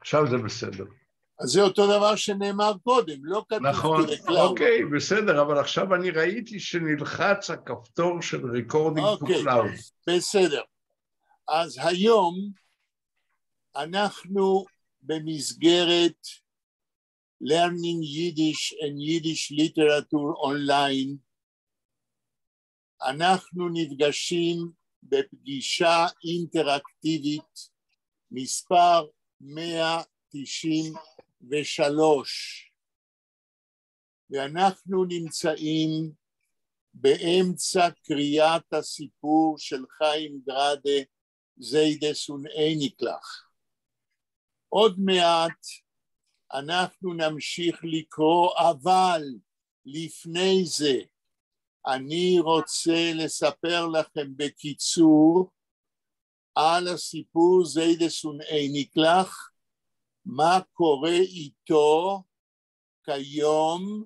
עכשיו זה בסדר. אז זה אותו דבר שנאמר קודם, לא כתוב נכון, to the cloud. אוקיי, בסדר, אבל עכשיו אני ראיתי שנלחץ הכפתור של recording to cloud. בסדר. אז היום אנחנו במסגרת Learning Yiddish and Yiddish Literature Online, אנחנו נפגשים בפגישה אינטראקטיבית מספר 193, ואנחנו נמצאים באמצע קריאת הסיפור של חיים גראדה, זיידס ואייניקלח. עוד מעט אנחנו נמשיך לקרוא, אבל לפני זה אני רוצה לספר לכם בקיצור על הסיפור זיידס ואייניקלח, מה קורה איתו כיום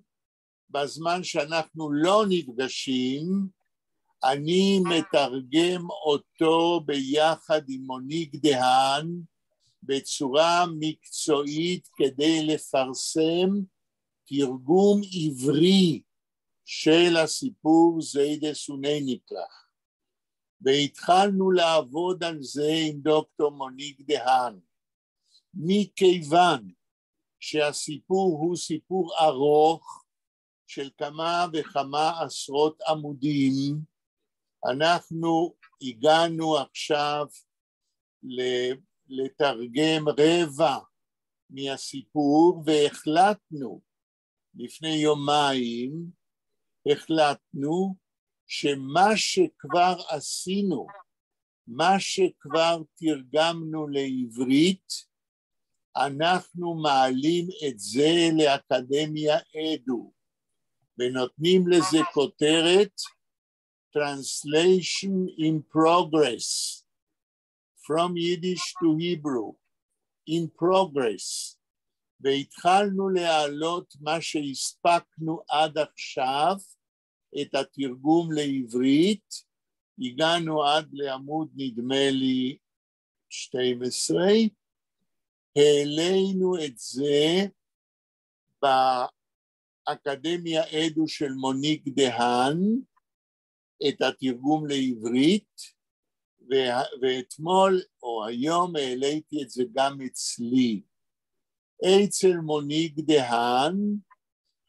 בזמן שאנחנו לא נפגשים. אני מתרגם אותו ביחד עם מוניק דהן בצורה מקצועית כדי לפרסם תרגום עברי של הסיפור זיידס ואייניקלח, והתחלנו לעבוד על זה עם דוקטור מוניק דהן. מכיוון שהסיפור הוא סיפור ארוך של כמה וכמה עשרות עמודים, אנחנו הגענו עכשיו לתרגם רבע מהסיפור, והחלטנו לפני יומיים, שמה שכבר עשינו, מה שכבר תרגמנו לעברית, אנחנו מעלים את זה לאקדמיה אדו, ונותנים לזה כותרת Translation in Progress, From Yiddish to Hebrew, in Progress, והתחלנו להעלות מה שהספקנו עד עכשיו, את התרגום לעברית, הגענו עד לעמוד נדמה לי 12, העלינו את זה באקדמיה אדו של מוניק דהן, את התרגום לעברית, ואתמול או היום העליתי את זה גם אצלי. אצל מוניק דהן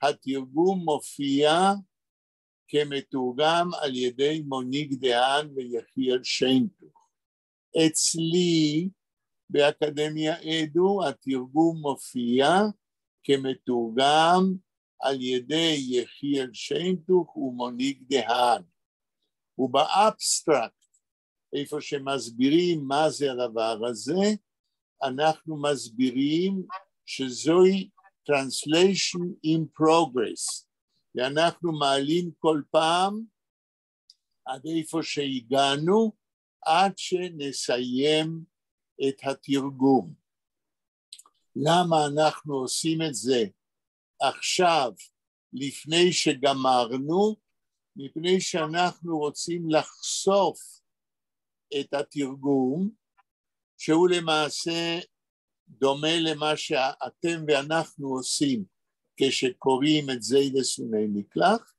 התרגום מופיע כמתורגם על ידי מוניק דהן ויחיאל שיינטוך. אצלי באקדמיה אדו התרגום מופיע כמתורגם על ידי יחיאל שיינטוך ומוניק דהן. ובאבסטרקט, איפה שמסבירים מה זה הדבר הזה, אנחנו מסבירים שזוהי Translation in Progress, ואנחנו מעלים כל פעם עד איפה שהגענו, עד שנסיים את התרגום. למה אנחנו עושים את זה עכשיו, לפני שגמרנו? מפני שאנחנו רוצים לחשוף את התרגום, שהוא למעשה דומה למה שאתם ואנחנו עושים כשקוראים את זיידס ואייניקלח,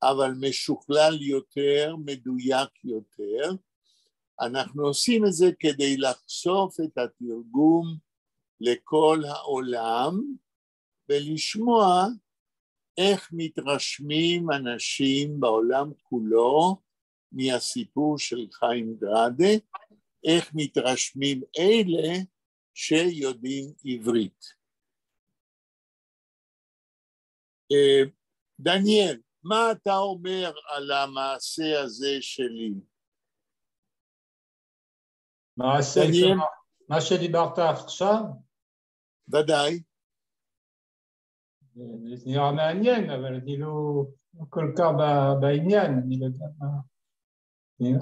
אבל משוכלל יותר, מדויק יותר. אנחנו עושים את זה כדי לחשוף את התרגום לכל העולם, ולשמוע איך מתרשמים אנשים בעולם כולו מהסיפור של חיים גראדה, איך מתרשמים אלה שיודעים עברית. דניאל, מה אתה אומר על המעשה הזה שלי? מה שדיברת עכשיו? ודאי. זה נראה מעניין, אבל אני לא כל כך בעניין, אני לא יודע מה.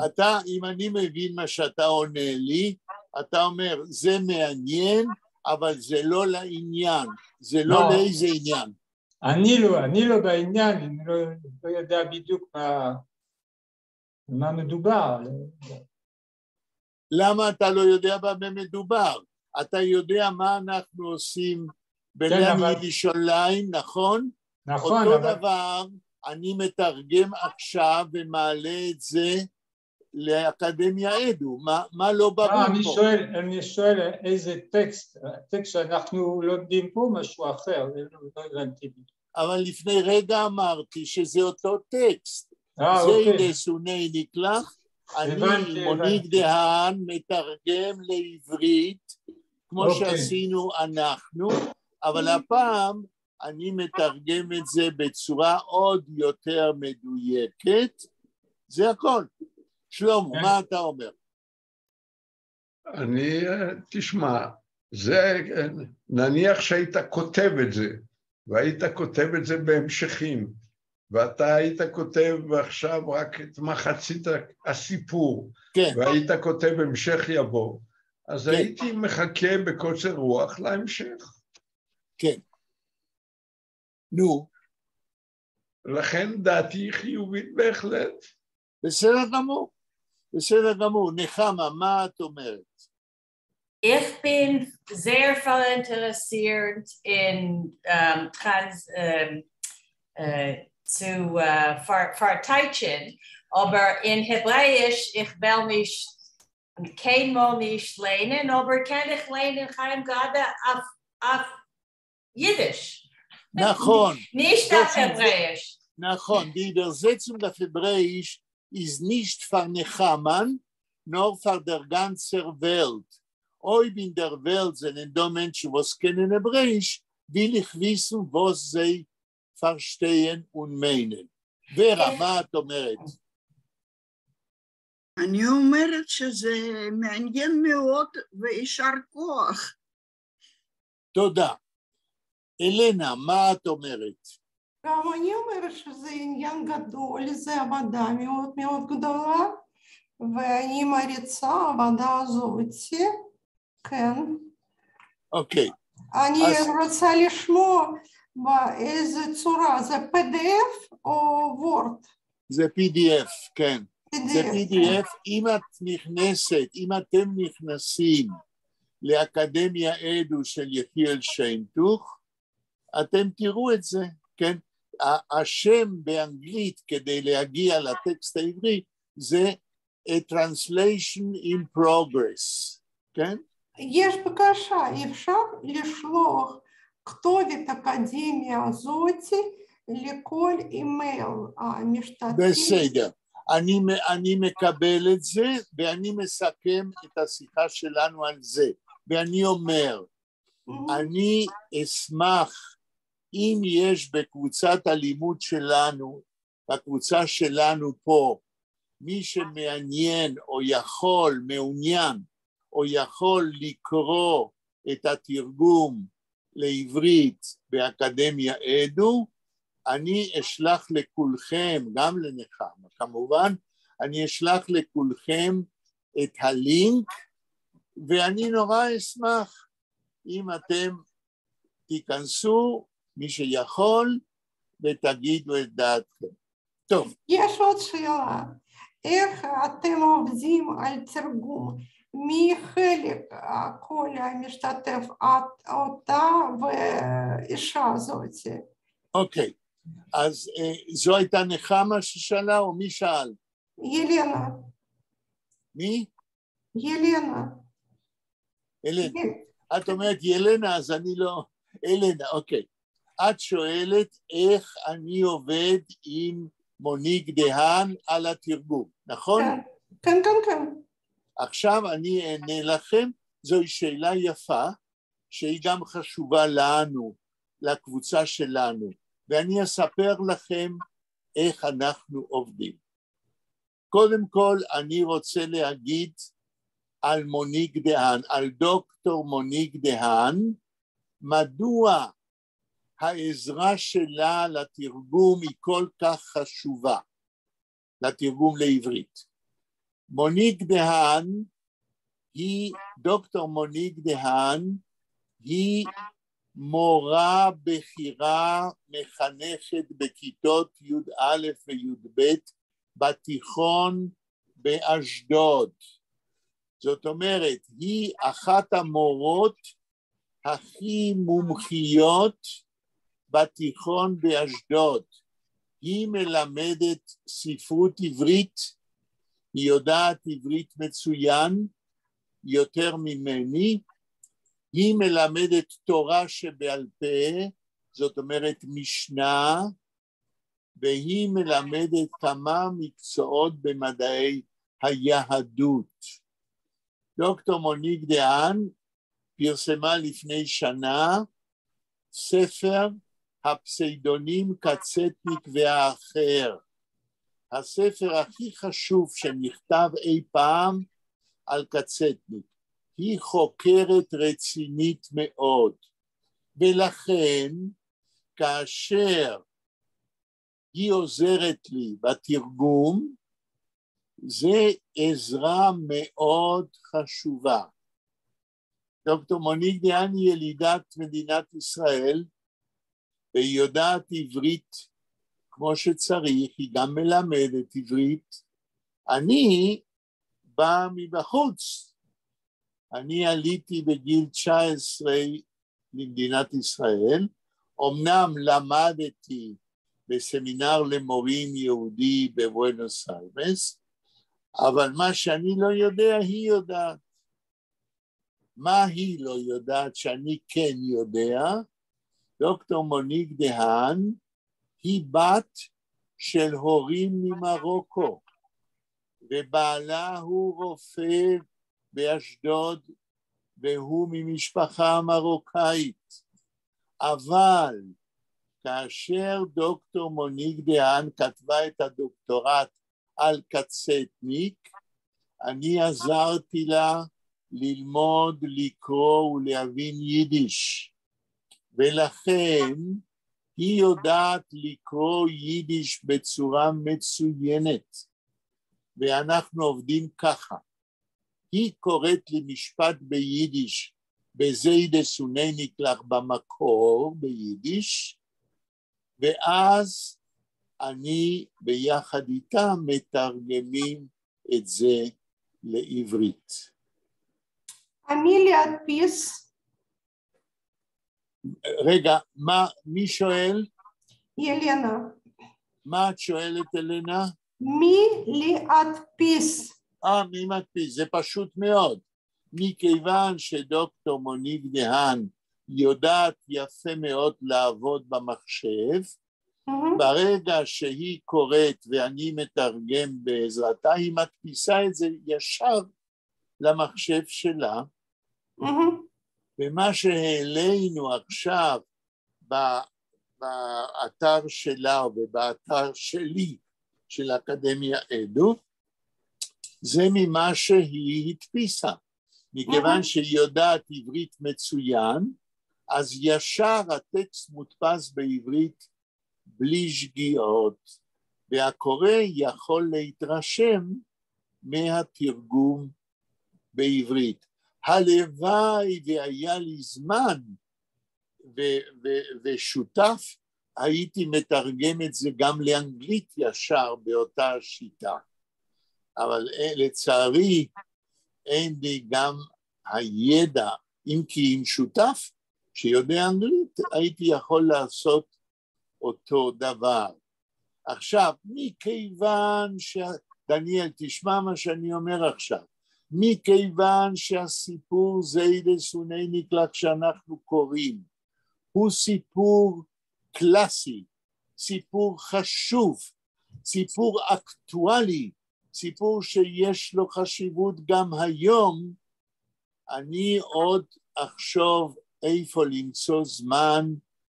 אתה, אם אני מבין מה שאתה עונה לי, אתה אומר, זה מעניין, אבל זה לא לעניין, זה לא לאיזה עניין. אני לא בעניין, אני לא יודע בדיוק מה מדובר. למה אתה לא יודע במה מדובר? אתה יודע מה אנחנו עושים בלן יידיש אונליין, נכון? נכון. אותו דבר, אני מתרגם עכשיו ומעלה את זה לאקדמיה אדו. מה לא ברור פה? אני שואל איזה טקסט, הטקסט שאנחנו לומדים פה משהו אחר, לא הבנתי. אבל לפני רגע אמרתי שזה אותו טקסט. זה הנה סוני נקלח, אני מוניק דהן מתרגם לעברית, כמו שעשינו אנחנו, אבל הפעם אני מתרגם את זה בצורה עוד יותר מדויקת, זה הכל. שלמה, מה אתה אומר? תשמע, נניח שהיית כותב את זה, והיית כותב את זה בהמשכים, ואתה היית כותב עכשיו רק את מחצית הסיפור, כן. והיית כותב המשך יבוא, אז כן. הייתי מחכה בקוצר רוח להמשך. כן. נו. לכן דעתי חיובית בהחלט. בסדר גמור. בסדר גמור. נחמה, מה את אומרת? Ich bin sehr voll interessiert in Verteitchen, aber in Hebräisch ich will nicht keinmal nicht lernen, aber kann ich lernen Chaim gerade auf Jiddisch. נכון. Nicht auf Hebräisch. נכון, die Übersetzung auf Hebräisch ist nicht für Nechaman, nur für der ganze Welt. Oi in der Welt sind da Menschen, was kennen Hebräisch, will ich wissen, was sie verstehen und meinen. Vera, מה את אומרת? אני אומרת שזה מעניין מאוד וישר כוח. תודה. אלנה, מה את אומרת? גם אני אומרת שזה עניין גדול, זה עבודה מאוד מאוד גדולה, ואני מריצה עבודה הזאת, כן. אוקיי. אני רוצה לשמוע באיזה צורה, זה PDF או וורד? זה PDF, כן. זה PDF, אם את נכנסת, אם אתם נכנסים לאקדמיה אדו של יחיאל שיינטוך, אתם תראו את זה, כן? השם באנגלית כדי להגיע לטקסט העברי זה a translation in progress, כן? יש בקשה, אפשר לשלוח כתובת אקדמיה הזאת לכל אימייל המשתתפים. בסדר, אני מקבל את זה ואני מסכם את השיחה שלנו על זה, ואני אומר, אני אשמח אם יש בקבוצת הלימוד שלנו, בקבוצה שלנו פה, מי שמעניין או יכול, מעוניין, או יכול לקרוא את התרגום לעברית באקדמיה אדו, אני אשלח לכולכם, גם לנחמה כמובן, אני אשלח לכולכם את הלינק, ואני נורא אשמח אם אתם תיכנסו, מי שיכול, ותגידו את דעתכם. טוב. יש עוד שאלה, איך אתם עובדים על תרגום? מי חלק כל המשתתף, אותה ואישה הזאת? אוקיי, אז זו הייתה נחמה ששאלה או מי שאל? ילנה. מי? ילנה. אלנה. את אומרת ילנה, אז אני לא... אלנה, אוקיי. את שואלת איך אני עובד עם מוניק דהן על התרגום, נכון? כן, כן, כן. עכשיו אני אענה לכם, זוהי שאלה יפה, שהיא גם חשובה לנו, לקבוצה שלנו, ואני אספר לכם איך אנחנו עובדים. קודם כל אני רוצה להגיד על מוניק דהן, על דוקטור מוניק דהן, מדוע העזרה שלה לתרגום היא כל כך חשובה, לתרגום לעברית. מוניק דהן היא, דוקטור מוניק דהן, היא מורה בכירה מחנכת בכיתות י"א וי"ב בתיכון באשדוד. זאת אומרת, היא אחת המורות הכי מומחיות בתיכון באשדוד. היא מלמדת ספרות עברית, היא יודעת עברית מצוין, יותר ממני, היא מלמדת תורה שבעל פה, זאת אומרת משנה, והיא מלמדת כמה מקצועות במדעי היהדות. דוקטור מוניק דהאן פרסמה לפני שנה ספר הפסיידונים קצטניק והאחר, הספר הכי חשוב שנכתב אי פעם על קצטניק. היא חוקרת רצינית מאוד, ולכן כאשר היא עוזרת לי בתרגום, זה עזרה מאוד חשובה. דוקטור מוניק דהאן היא ילידת מדינת ישראל, והיא יודעת עברית כמו שצריך, היא גם מלמדת עברית. אני בא מבחוץ, אני עליתי בגיל 19 למדינת ישראל, אמנם למדתי בסמינר למורים יהודי בבואנוס איירס, אבל מה שאני לא יודע היא יודעת. מה היא לא יודעת שאני כן יודע? דוקטור מוניק דהאן היא בת של הורים ממרוקו, ובעלה הוא רופא באשדוד, והוא ממשפחה מרוקאית. אבל כאשר דוקטור מוניק דהאן כתבה את הדוקטורט על קצטניק, אני עזרתי לה ללמוד, לקרוא ולהבין יידיש, ולכן היא יודעת לקרוא יידיש בצורה מצוינת, ואנחנו עובדים ככה. היא קוראת לי משפט ביידיש, בזיידה סונני נקלח במקור ביידיש, ואז אני ביחד איתה מתרגמים את זה לעברית. אני להדפיס. רגע, מי שואל? ילנה. מה את שואלת, אלנה? מי להדפיס? מי מדפיס? זה פשוט מאוד. מכיוון שדוקטור מוניק דהאן יודעת יפה מאוד לעבוד במחשב, ברגע שהיא קוראת ואני מתרגם בעזרתה, היא מדפיסה את זה ישר למחשב שלה, ומה שהעלינו עכשיו באתר שלה ובאתר שלי של אקדמיה אדו, זה ממה שהיא הדפיסה. מכיוון שהיא יודעת עברית מצוין, אז ישר הטקסט מודפס בעברית בלי שגיאות, והקורא יכול להתרשם מהתרגום בעברית. הלוואי והיה לי זמן ושותף, הייתי מתרגם את זה גם לאנגלית ישר באותה שיטה. אבל לצערי אין לי גם הידע, אם כי עם שותף שיודע אנגלית, הייתי יכול לעשות אותו דבר. עכשיו, מכיוון דניאל, תשמע מה שאני אומר עכשיו, מכיוון שהסיפור זיידה סוני נקלח שאנחנו קוראים, הוא סיפור קלאסי, סיפור חשוב, סיפור אקטואלי, סיפור שיש לו חשיבות גם היום, אני עוד אחשוב איפה למצוא זמן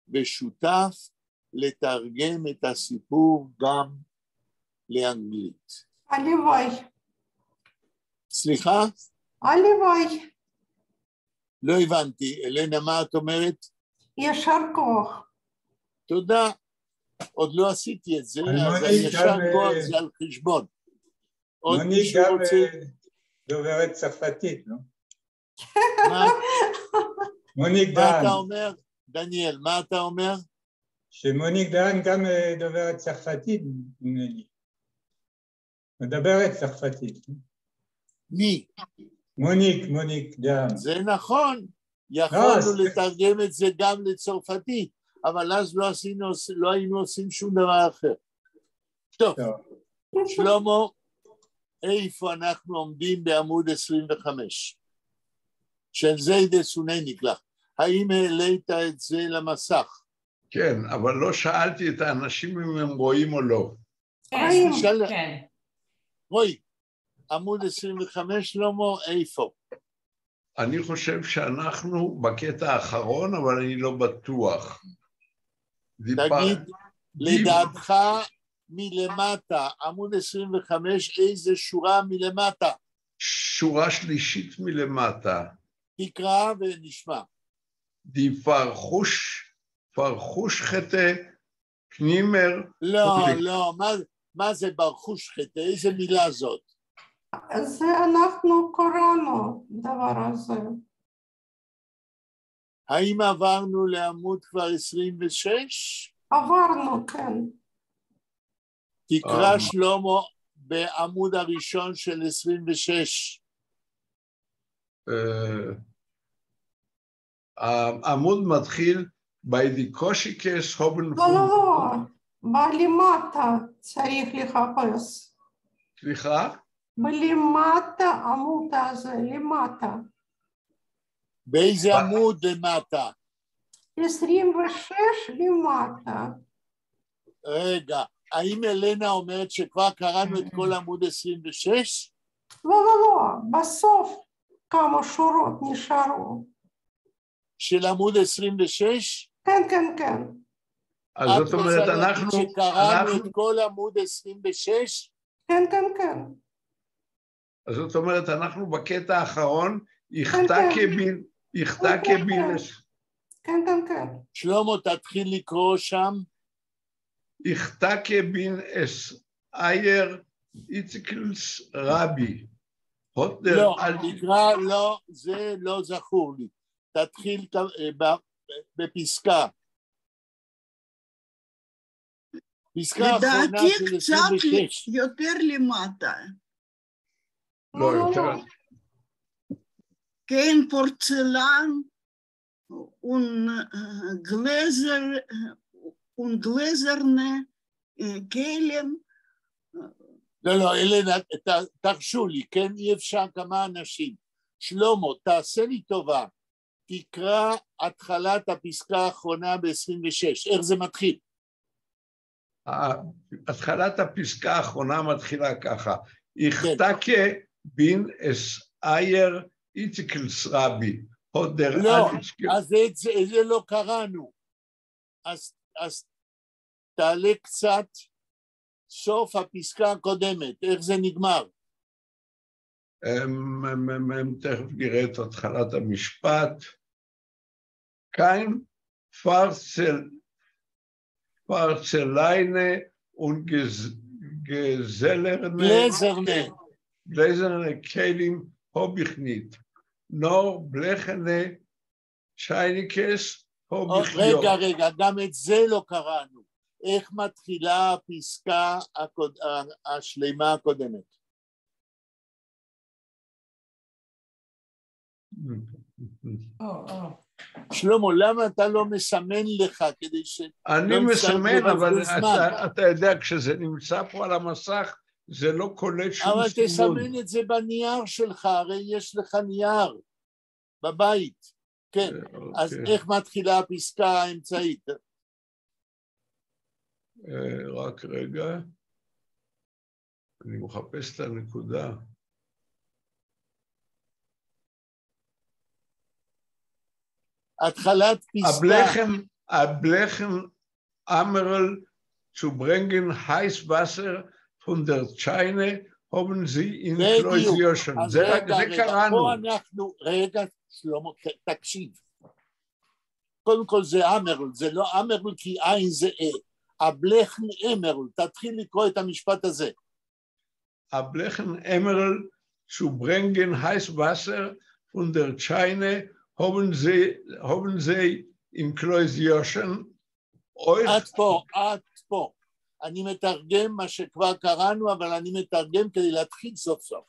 ושותף לתרגם את הסיפור גם לאנגלית. הלוואי. סליחה? הלוואי. לא הבנתי. אלנה, מה את אומרת? ישר כוח. תודה. עוד לא עשיתי את זה, אז הישר כוח זה על חשבון. מוניק גם דוברת צרפתית, לא? מה? מוניק דהאן. מה אתה אומר? דניאל, מה אתה אומר? שמוניק דהאן גם דוברת צרפתית, מדברת צרפתית. מי? מוניק דיין. זה נכון, יכולנו לתרגם את זה גם לצרפתית, אבל אז לא היינו עושים שום דבר אחר. טוב, שלמה, איפה אנחנו עומדים בעמוד 25? של זיידה סוני נקלח. האם העלית את זה למסך? כן, אבל לא שאלתי את האנשים אם הם רואים או לא. כן. רואי, עמוד 25, שלמה, איפה? אני חושב שאנחנו בקטע האחרון, אבל אני לא בטוח. תגיד, לדעתך מלמטה, עמוד 25, איזה שורה מלמטה? שורה שלישית מלמטה. תקרא ונשמע. די פרחוש חטא פנימר. לא, מה זה פרחוש חטא? איזה מילה זאת? זה אנחנו קראנו דבר הזה. האם עברנו לעמוד כבר 26? עברנו, כן. תקרא שלמה בעמוד הראשון של 26. העמוד מתחיל ביידיקושיקס הובן פון. לא, בלמטה צריך לחפש. סליחה? בלמטה עמוד הזה, למטה. באיזה עמוד למטה? 26 למטה. רגע, האם אלנה אומרת שכבר קראנו את כל עמוד 26? לא, בסוף כמה שורות נשארו. של עמוד 26? כן. אז זאת אומרת, אנחנו... שקראנו את כל עמוד 26? כן. אז זאת אומרת, אנחנו בקטע האחרון, יחטא כבין... כן. שלמה, תתחיל לקרוא שם. יחטא כבין אס אייר איציקלס רבי. לא, תקרא, לא, זה לא זכור לי. תתחיל בפסקה. פסקה האחרונה של 26. לדעתי קצת יותר למטה. לא, יותר. כן, פורצלן וגלזרנה כלם. לא, אלנה, תרשו לי, כן? אי אפשר כמה אנשים. שלמה, תעשה לי טובה. תקרא התחלת הפסקה האחרונה ב-26. איך זה מתחיל? התחלת הפסקה האחרונה מתחילה ככה. יחטא כבין אס אייר איציקלס רבי. לא, אז את זה לא קראנו. אז תעלה קצת סוף הפסקה הקודמת. איך זה נגמר? תכף נראה את התחלת המשפט. kein Farzeleine und gläserne Kelim hab ich nicht. Nur blechene Scheinikes hab ich nicht. רגע, גם את זה לא קראנו. איך מתחילה הפסקה השלימה הקודמת? שלמה, למה אתה לא מסמן לך כדי ש... אני מסמן, אבל אתה יודע, כשזה נמצא פה על המסך, זה לא קולט שום סימון. אבל תסמן את זה בנייר שלך, הרי יש לך נייר בבית. כן, אז איך מתחילה הפסקה האמצעית? רק רגע, אני מחפש את הנקודה. התחלת פסקה. Ablechen Amerl zu bringen Heißwasser von der Scheine haben sie in Kloisierchen. זה קראנו. רגע, שלמה, תקשיב. קודם כל זה אמרל, זה לא אמרל כי אין זה הבלכן אמרל, תתחיל לקרוא את המשפט הזה. Ablechen Amerl zu bringen Heißwasser von der Scheine haben sie in Kloisierchen. עד פה. אני מתרגם מה שכבר קראנו, אבל אני מתרגם כדי להתחיל סוף סוף.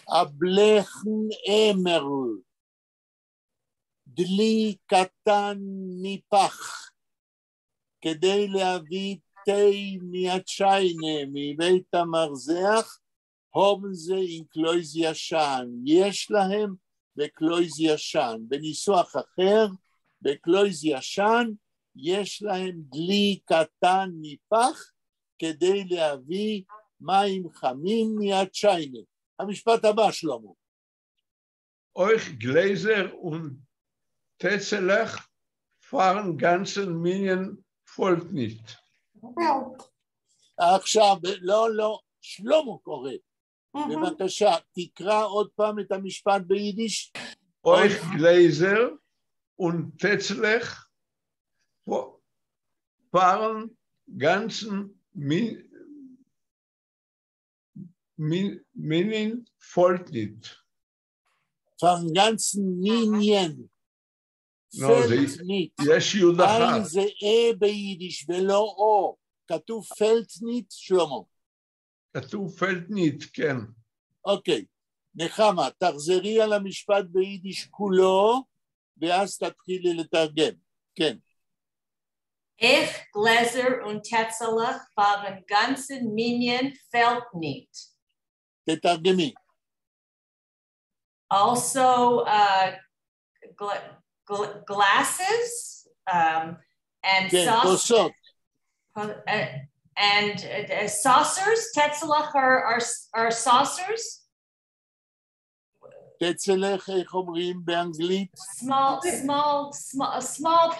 הבלכן אמר, דלי קטן ניפח, כדי להביא תה מהצ'יינה, מבית המרזח, הומזה עם קלויז ישן. יש להם בקלויז ישן. בניסוח אחר, בקלויז ישן, יש להם דלי קטן ניפח, כדי להביא מים חמים מהצ'יינה. המשפט הבא, שלמה. Euch Gläser und Tetzelech fahren ganzen Minen folgt nicht. עכשיו, לא, שלמה קורא. בבקשה, תקרא עוד פעם את המשפט ביידיש. Euch Gläser und Tetzelech fahren ganzen Minen folgt nicht. Von ganzen Minien. פלט ניט. יש יוד אחת. זה ביידיש ולא או. כתוב פלט ניט, שלמה. כתוב פלט ניט, כן. אוקיי. נחמה, תחזרי על המשפט ביידיש כולו, ואז תתחילי לתרגם. כן. Ich, Gläser und Tetzelech waren ganzen Minien fällt nicht. תתרגמי. Also, glasses and saucers. And saucers. Tetzelech are saucers. תצלך, איך אומרים באנגלית? Small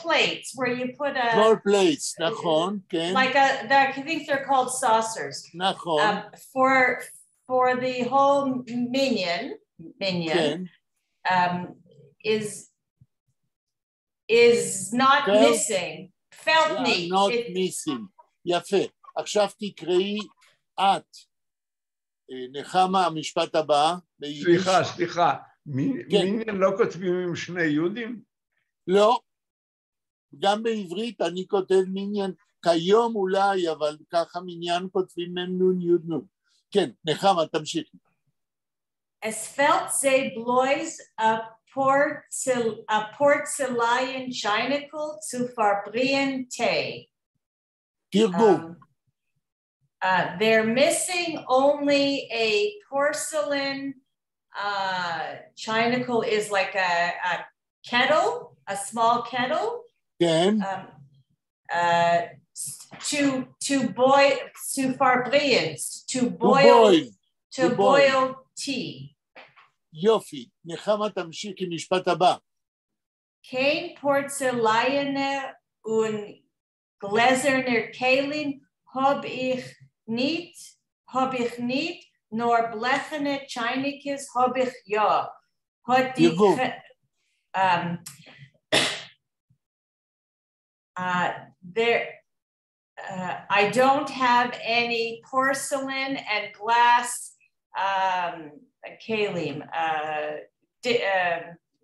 plates where you put a... Small plates, נכון, כן. Like I think they're called saucers. נכון. For the whole minion כן. is not missing. Felt neat. Not missing. יפה. עכשיו תקראי את. נחמה, המשפט הבא. סליחה. מיניאן לא כותבים עם שני יודים? לא. גם בעברית אני כותב מיניאן, כיום אולי, אבל ככה מיניאן כותבים מהם נון יוד נון. כן, נחמה, תמשיכי. Es fällt sie bloß a Porzellan Scheinikel zu verbrennen Tee. תרגום. They're missing only a porcelain Scheinikel is like a kettle, a small kettle. כן. To boil, to verbrennen, to boil tea. יופי, נחמה תמשיך עם משפט הבא. Kein Porzellan und gläserne Kehlen hab ich nicht, nur blecherne Chainikes hab ich ja. Hat die I don't have any porcelain and glass kalim,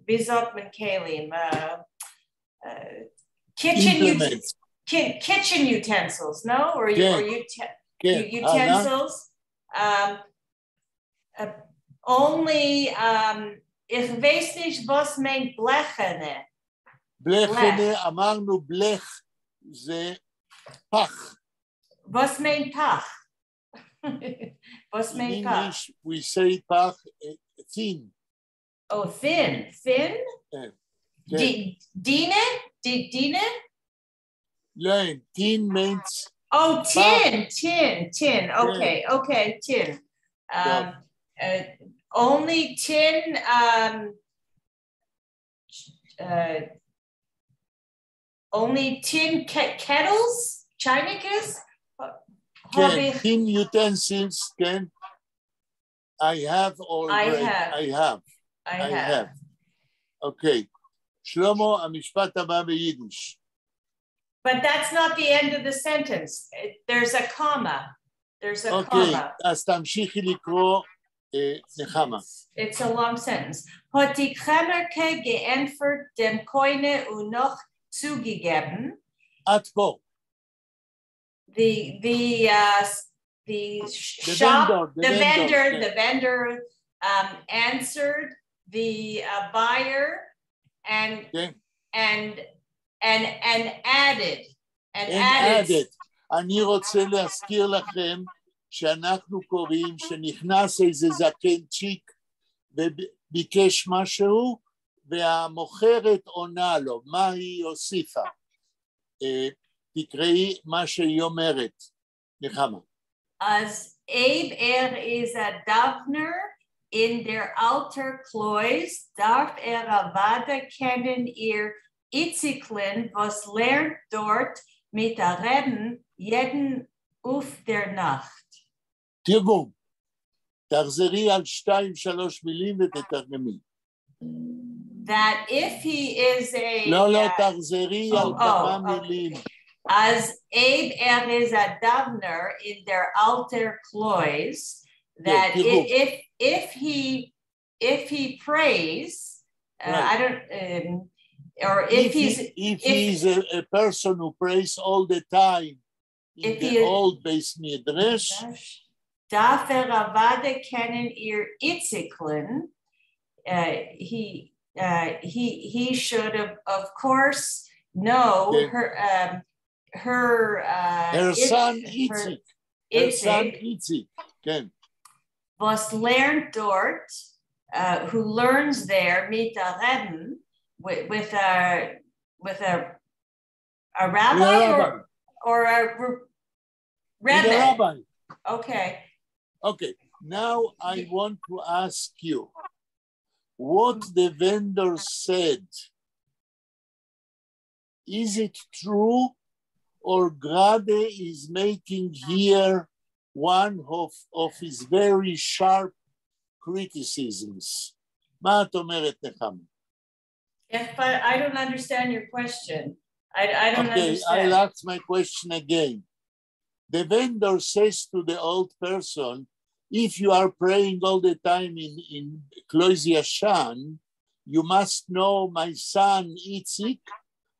bizokman kalim, kitchen utensils, no? Or utensils. Only, ich weiß nicht, was meint blechene. blechene, אמרנו blech, זה פח. Was meint pach? Was meint pach? In English, we say pach, thin. Oh, thin. Diene? Nein, tin means... Oh, tin. Okay, tin. Only tin, only tin kettles, Chainikes? Tin utensils, Ken. I have already. I have. Okay. Shlomo, המשפט הבא ביידיש. But that's not the end of the sentence. There's a comma. Okay, אז תמשיכי לקרוא נחמה. It's a long sentence. Hat die Kämmerke geantwortet dem Koine und noch zugegeben. עד פה. The vendor answered the buyer and added. אני רוצה להזכיר לכם שאנחנו קוראים שנכנס איזה זקן צ'יק וביקש משהו והמוכרת עונה לו, מה היא הוסיפה? תקראי מה שהיא אומרת, נחמה. As Abe is a Davner in der alter Klois, darf Avada kennen ihr Itziklen, was lernt dort mit der Reben jeden auf der Nacht. תרגום, תחזרי על 2-3 מילים ותתרגמי. That if he is a... לא, תחזרי על כמה מילים. As Abe is a Davner in their alter Klois, that if he prays, I don't, or if he's a person who prays all the time in the old Beis Midrash, darf Avada kennen ihr Itziklen, he should of course know her son Itzik. Was lernt dort, who learns there mit der Rebbe, with a rabbi or a rebbe. Okay. Okay. Now I want to ask you what the vendor said. Is it true, or Grade is making here one of his very sharp criticisms? מה את אומרת, נחמה? But I don't understand your question. I don't understand. I'll ask my question again. The vendor says to the old person, if you are praying all the time in Klois Yashan, you must know my son Itzik,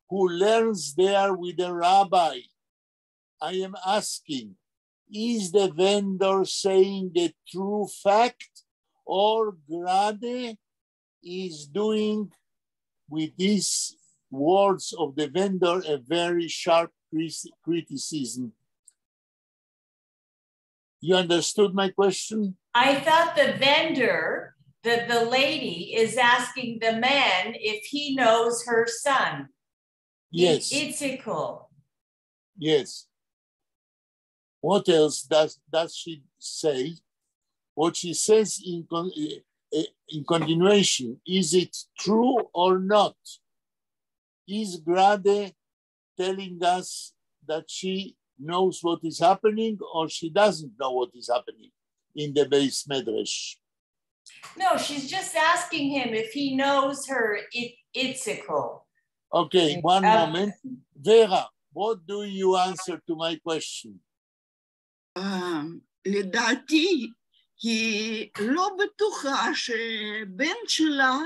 who learns there with a rabbi. I am asking, is the vendor saying the true fact, or Grade is doing with these words of the vendor a very sharp criticism? You understood my question? I thought the vendor, the lady, is asking the man if he knows her son. Yes. Itzikel. Yes. What else does she say? What she says in continuation, is it true or not? Is Grade telling us that she knows what is happening, or she doesn't know what is happening in the Beis Medrash? No, she's just asking him if he knows her Itzikel. Okay, one moment. Vera, what do you answer to my question? לדעתי, היא לא בטוחה שבן שלה,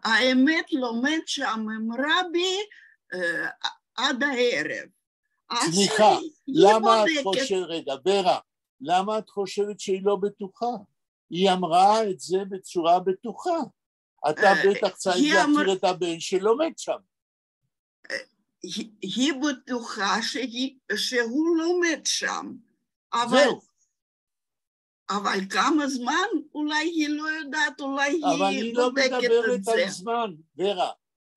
האמת לומד שם עם רבי עד הערב. סליחה, למה את חושבת, רגע, ורה, למה את חושבת שהיא לא בטוחה? היא אמרה את זה בצורה בטוחה. אתה בטח צריך להכיר את הבן שלומד שם. היא בטוחה שהוא לומד שם. אבל כמה זמן? אולי היא לא יודעת, אולי היא אבל היא לא מדברת על זמן, ורה.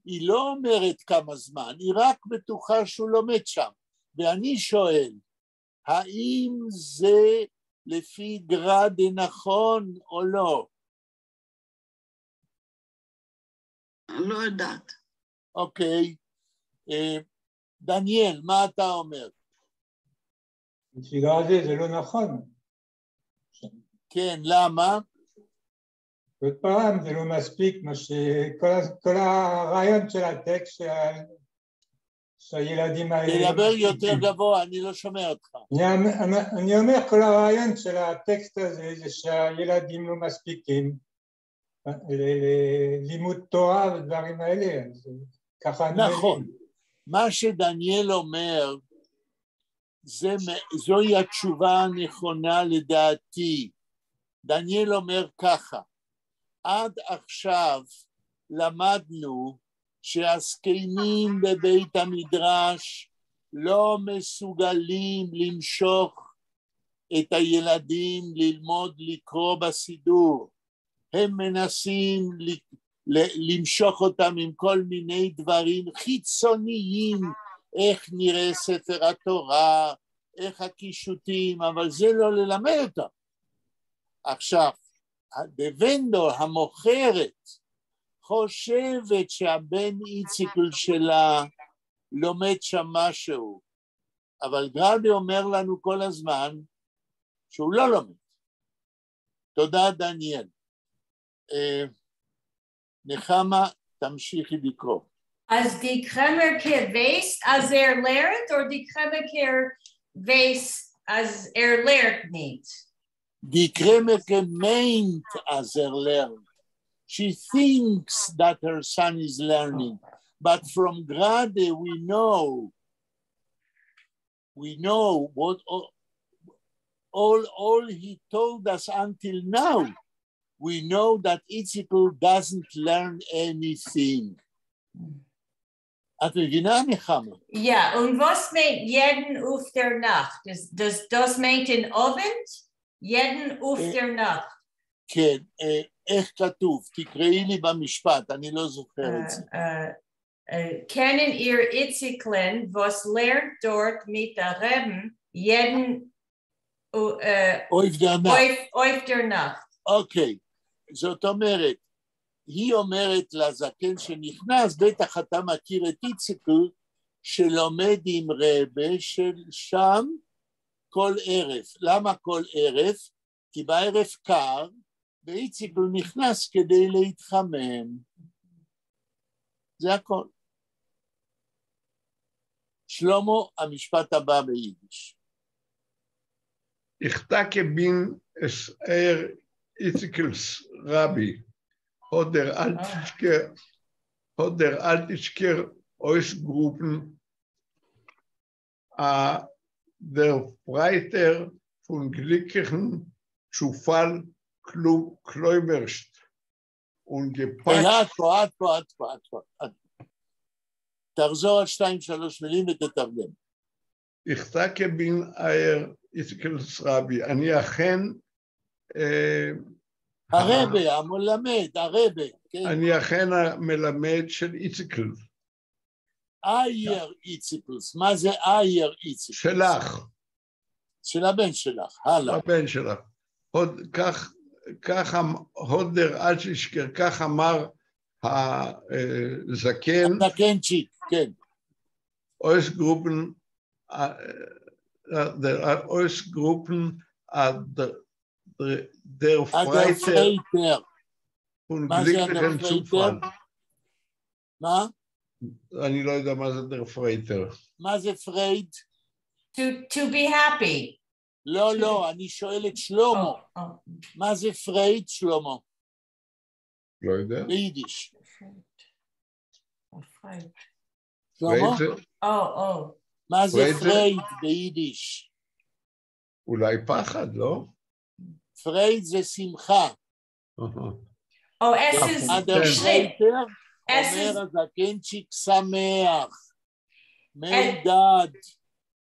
היא לא אומרת כמה זמן, היא רק בטוחה שהוא לומד שם. ואני שואל, האם זה לפי גרדה נכון או לא? לא יודעת. אוקיי. דניאל, מה אתה אומר? לפי גרדה זה לא נכון. כן, למה? עוד פעם, זה לא מספיק, כל הרעיון של הטקסט שהילדים האלה... תדבר יותר גבוה, אני לא שומע אותך. אני אומר, כל הרעיון של הטקסט הזה זה שהילדים לא מספיקים ללימוד תורה ודברים האלה. נכון. מה שדניאל אומר, זוהי התשובה הנכונה לדעתי. דניאל אומר ככה, עד עכשיו למדנו שהזקנים בבית המדרש לא מסוגלים למשוך את הילדים ללמוד לקרוא בסידור, הם מנסים למשוך אותם עם כל מיני דברים חיצוניים, איך נראה ספר התורה, איך הקישוטים, אבל זה לא ללמד אותם. עכשיו, בוונדו המוכרת חושבת שהבן איציקל שלה לומד שם משהו, אבל גרבי אומר לנו כל הזמן שהוא לא לומד. תודה דניאל. נחמה, תמשיכי לקרוא. אז די קרמר כווייס אז לרט, או די קרמר כווייס אז לרט ניט? די קרמר כמיינט אז לרט. She thinks that her son is learning, but from Grade we know what all he told us until now. We know that Itzikel doesn't learn anything. At mevina, Nechama? Ja, und was meint jeden auf der Nacht? Das meint in Abend? Jeden auf der Nacht? כן, איך כתוב? תקראי לי במשפט, אני לא זוכר את זה. Kennen ihr Itziklen, was lernt dort mit der Reben jeden auf der Nacht? אוקיי, זאת אומרת, היא אומרת לזקן שנכנס, בטח אתה מכיר את איציקל, שלומד עם רבה של שם כל ערב. למה כל ערב? כי בערב קר, ואיציקל נכנס כדי להתחמם. זה הכל. שלמה, המשפט הבא ביידיש. Ich denke, bin es Itzikels Rabbi, hat der Altischker Ausgruppen der Freiter von glücklichen Zufall Kläumerst und gepackt. תחזור על 2-3 מילים ותתרגם. Ich denke, bin Itzikels Rabbi, אני אכן הרבי, המלמד, הרבי, כן. אני אכן המלמד של איציקל. אייר איציקלס, מה זה אייר איציקלס? שלך. של הבן שלך, הלאה. הבן שלך. כך הודר אלשישקר, כך אמר הזקן. הזקנצ'יק, כן. Ausgruppen, der Freiter von glücklichen Zufall. מה? אני לא יודע מה זה der Freiter. מה זה פרייד? To be happy. לא, אני שואל את שלמה. מה זה פרייד, שלמה? לא יודע. ביידיש. שלמה? מה זה פרייד ביידיש? אולי פחד, לא? פרייד זה שמחה. אומר הזקנצ'יק שמח, מעודד.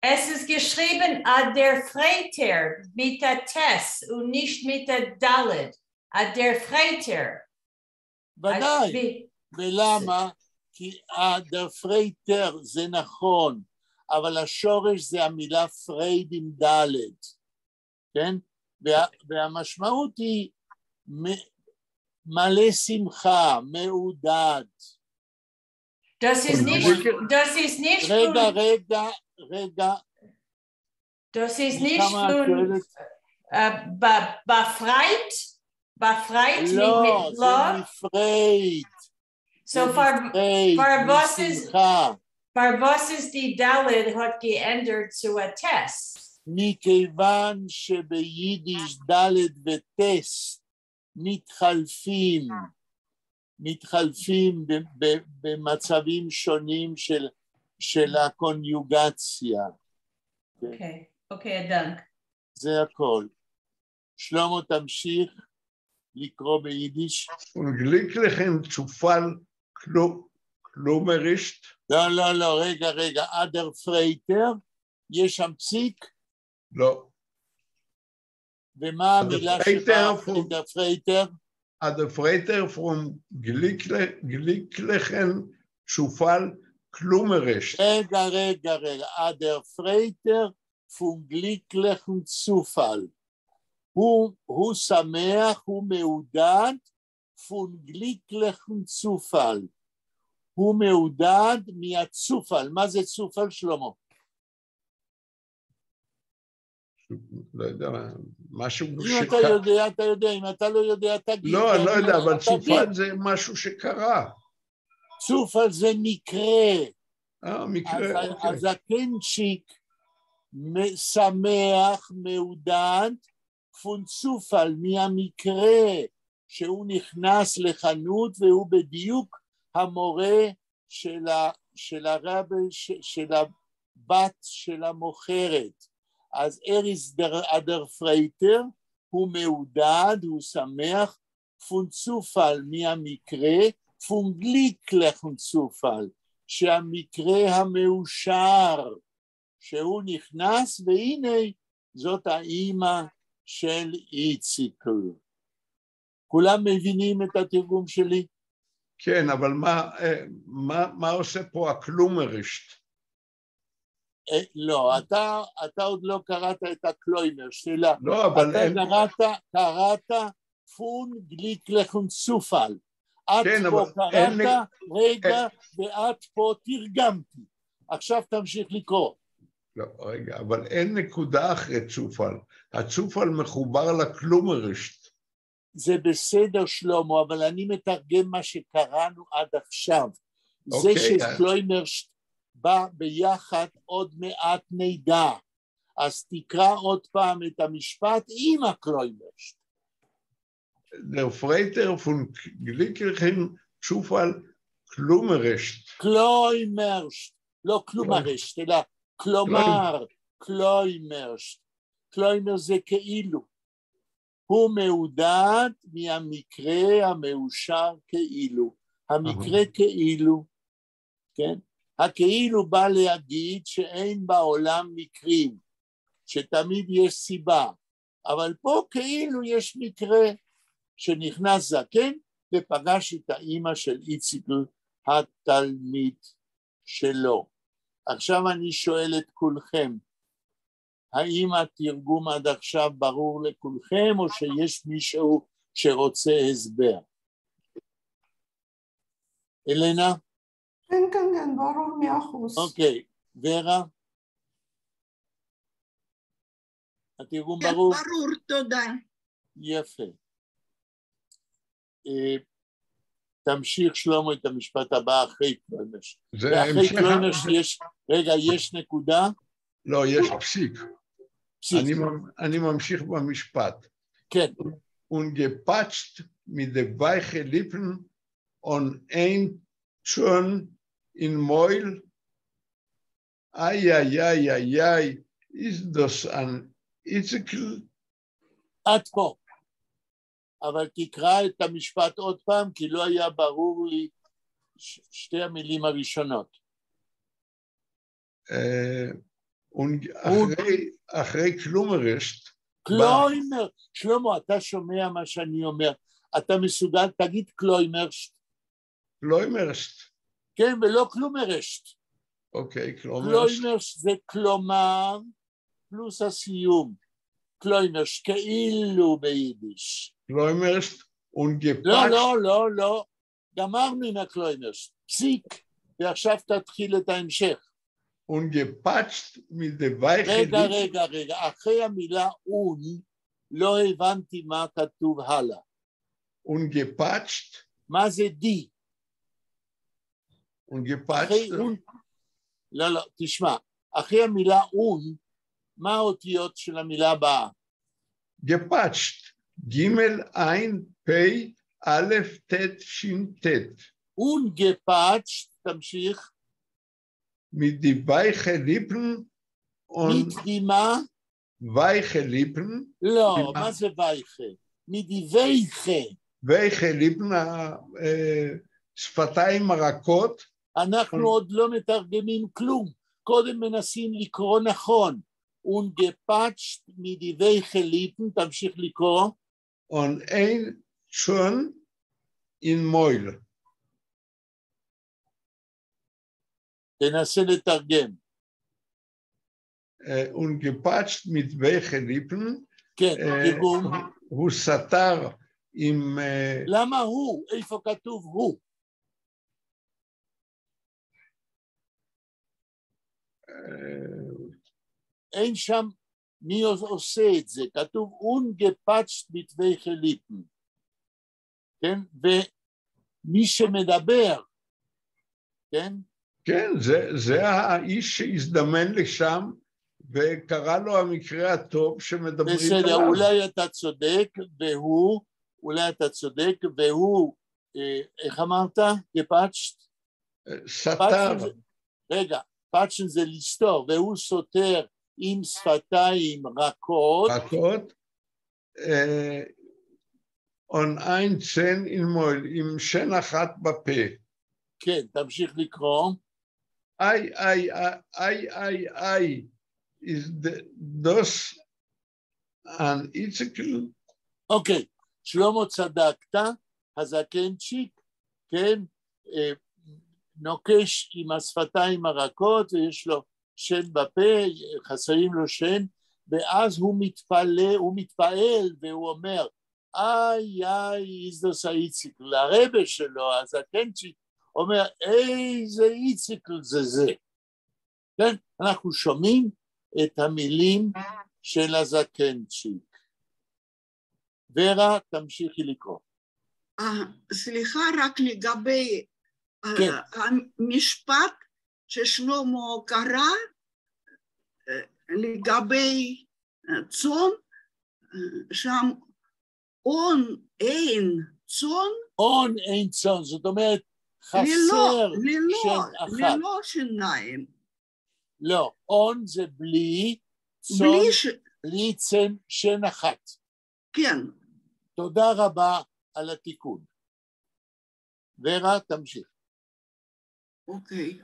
Es ist geschrieben ad der Freiter mit der Tess und nicht mit der Dalet. ad der Freiter. ודאי. ולמה? כי der Freiter זה נכון, אבל השורש זה המילה פרייד עם דלת. כן? והמשמעות היא מלא שמחה, מעודד. Das ist nicht רגע. Das ist nicht von befreit לא, mit זה מפרייד. So was ist die Dalet hat geändert zu a Tess? מכיוון שביידיש דלת וטס מתחלפים במצבים שונים של הקוניוגציה. אוקיי, דנק. זה הכל. שלמה תמשיך לקרוא ביידיש. ונגליקלכן צופל קלומרישט. לא, רגע, אדר פרייטר, יש שם פסיק? לא. ומה המילה שלך, אדר פרייטר? אדר פרייטר פרום גליקלכן צופל קלומרישט. רגע, אדר פרייטר פון גליקלכן צופל. הוא שמח, הוא מעודד, פון גליקלכן צופל. הוא מעודד מהצופל. מה זה צופל, שלמה? לא יודע, משהו אם אתה יודע, אתה יודע, אם אתה לא יודע, תגיד. לא, אני לא יודע, אבל צופל זה משהו שקרה. צופל זה מקרה. מקרה, אוקיי. אז הקנצ'יק שמח, מעודד, פון צופל, מהמקרה שהוא נכנס לחנות והוא בדיוק המורה של הרב, של הבת של המוכרת. אז אריס אדר פרייטר הוא מעודד, הוא שמח, פון צופל מהמקרה, פון גליקלכן צופל, שהמקרה המאושר, שהוא נכנס, והנה זאת האימא של איציקל. כולם מבינים את התרגום שלי? כן, אבל מה עושה פה הקלומרישט? לא, אתה עוד לא קראת את הקלוימר שלה. לא, אבל אתה קראת פון גליקלכן צופל. את פה קראת, רגע, ואת פה תרגמתי. עכשיו תמשיך לקרוא. לא, רגע, אבל אין נקודה אחרי צופל. הצופל מחובר לקלומרישט. זה בסדר, שלמה, אבל אני מתרגם מה שקראנו עד עכשיו. זה שקלוימרשט בא ביחד עוד מעט נדע. אז תקרא עוד פעם את המשפט עם הקלוימרשט. Der Freiter von Glickelchen Zufall Klummerischt. קלוימרשט, לא קלומרשט, אלא כלומר, קלוימרשט. קלוימר זה כאילו. הוא מעודד מהמקרה המאושר כאילו. המקרה כאילו, כן? הכאילו בא להגיד שאין בעולם מקרים, שתמיד יש סיבה, אבל פה כאילו יש מקרה שנכנס זקן ופגש את האימא של איציקל, התלמיד שלו. עכשיו אני שואל את כולכם, האם התרגום עד עכשיו ברור לכולכם, או שיש מישהו שרוצה הסבר? אלנה? כן, ברור 100%. אוקיי, ורה? התרגום ברור? ברור, תודה. יפה. תמשיך שלמה את המשפט הבא אחרי קלוימרשט. ואחרי קלוימרשט יש, רגע, יש נקודה? לא, יש פסיק. אני ממשיך במשפט. כן. ungepatcht mit de weiche Lippen und ein schon in Meul. Ai, ist das ein Itzikl? עד פה. אבל תקרא את המשפט עוד פעם, כי לא היה ברור לי שתי המילים הראשונות. אחרי קלומרישט. קלוימר, שלמה, אתה שומע מה שאני אומר. אתה מסוגל, תגיד קלוימרשט. קלוימרשט. כן, ולא קלומרשט. אוקיי, קלומרשט. קלוימרשט זה כלומר, פלוס הסיום. קלוימרשט, כאילו ביידיש. קלוימרשט ונגפשט. לא. גמרנו עם הקלוימרשט. פסיק, ועכשיו תתחיל את ההמשך. ungepatcht mit der weichen רגע, אחרי המילה און, לא הבנתי מה כתוב הלאה. ungepatcht? מה זה די? ungepatcht? לא, תשמע, אחרי המילה און, מה האותיות של המילה הבאה? gepatcht, ג' עין, פ', א', ת', ש', ת'. ungepatcht, תמשיך. mit die weiche Lippen und mit die מה? וייכה ליפן. לא, מה זה וייכה? מדבייכה. וייכה ליפן, שפתיים הרכות. אנחנו עוד לא מתרגמים כלום, קודם מנסים לקרוא נכון. ungepatcht מדבייכה ליפן, תמשיך לקרוא. Und ein schon in Mäul. תנסה לתרגם. ungepatcht mit welchen Lippen. כן, תרגום. הוא סתר עם... למה הוא? איפה כתוב הוא? אין שם מי עושה את זה, כתוב ungepatcht mit welchen Lippen. כן, ומי שמדבר, כן? כן, זה האיש שהזדמן לשם, וקרא לו המקרה הטוב שמדברים עליו. בסדר, אולי אתה צודק, והוא, אולי אתה צודק, והוא, איך אמרת? גפאצ'ט? סתר. רגע, פאצ'ן זה לסתור, והוא סותר עם שפתיים רכות. רכות. on ein Zehn in Mäul, עם שן אחת בפה. כן, תמשיך לקרוא. איי, איי, איי, איי, איי, is das an איציקל? אוקיי, שלמה צדקת, הזקנצ'יק, כן, נוקש עם השפתיים הרכות, ויש לו שן בפה, חסרים לו שן, ואז הוא מתפעל, והוא אומר, איי, איי, איזדוס האיציקל, לרבא שלו, הזקנצ'יק, אומר, איזה איציקל זה. כן, אנחנו שומעים את המילים של הזקנצ'יק. ורה, תמשיכי לקרוא. סליחה, רק לגבי המשפט ששלמה קרא, לגבי צאן, שם און אין צאן. און אין צאן, זאת אומרת, חסר שן אחת. ללא שיניים. לא, און זה בלי צאן, בלי שן אחת. כן. תודה רבה על התיקון. ורה, תמשיך. אוקיי.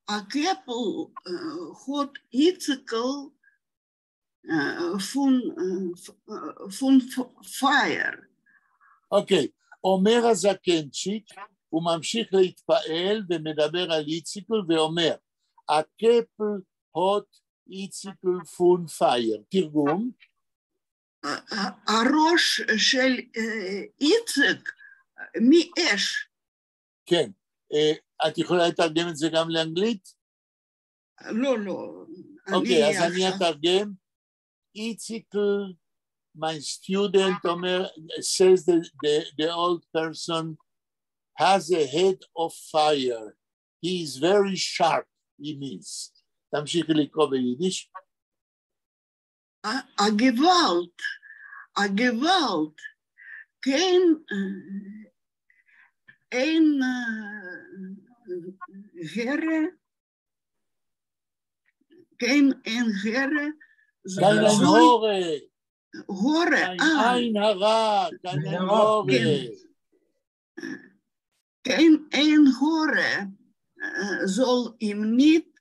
הכפל חוט איציקל פון פייר. אוקיי, אומר הזקנצ'יק, הוא ממשיך להתפעל ומדבר על איציקל ואומר, הכפל הוט איציקל פון פייר. תרגום. הראש של איציק מאש. כן. את יכולה לתרגם את זה גם לאנגלית? לא. אוקיי, אז אני אתרגם. איציקל, my student אומר, says the old person has a head of fire. He is very sharp, he means. תמשיכי לקרוא ביידיש. הגוואלט, כן, אין גרה, כן, אין גרה, כאן אין הורה. הורה, אין הרע, כאן אין הורה. כן, אין הורה, זול אם ניט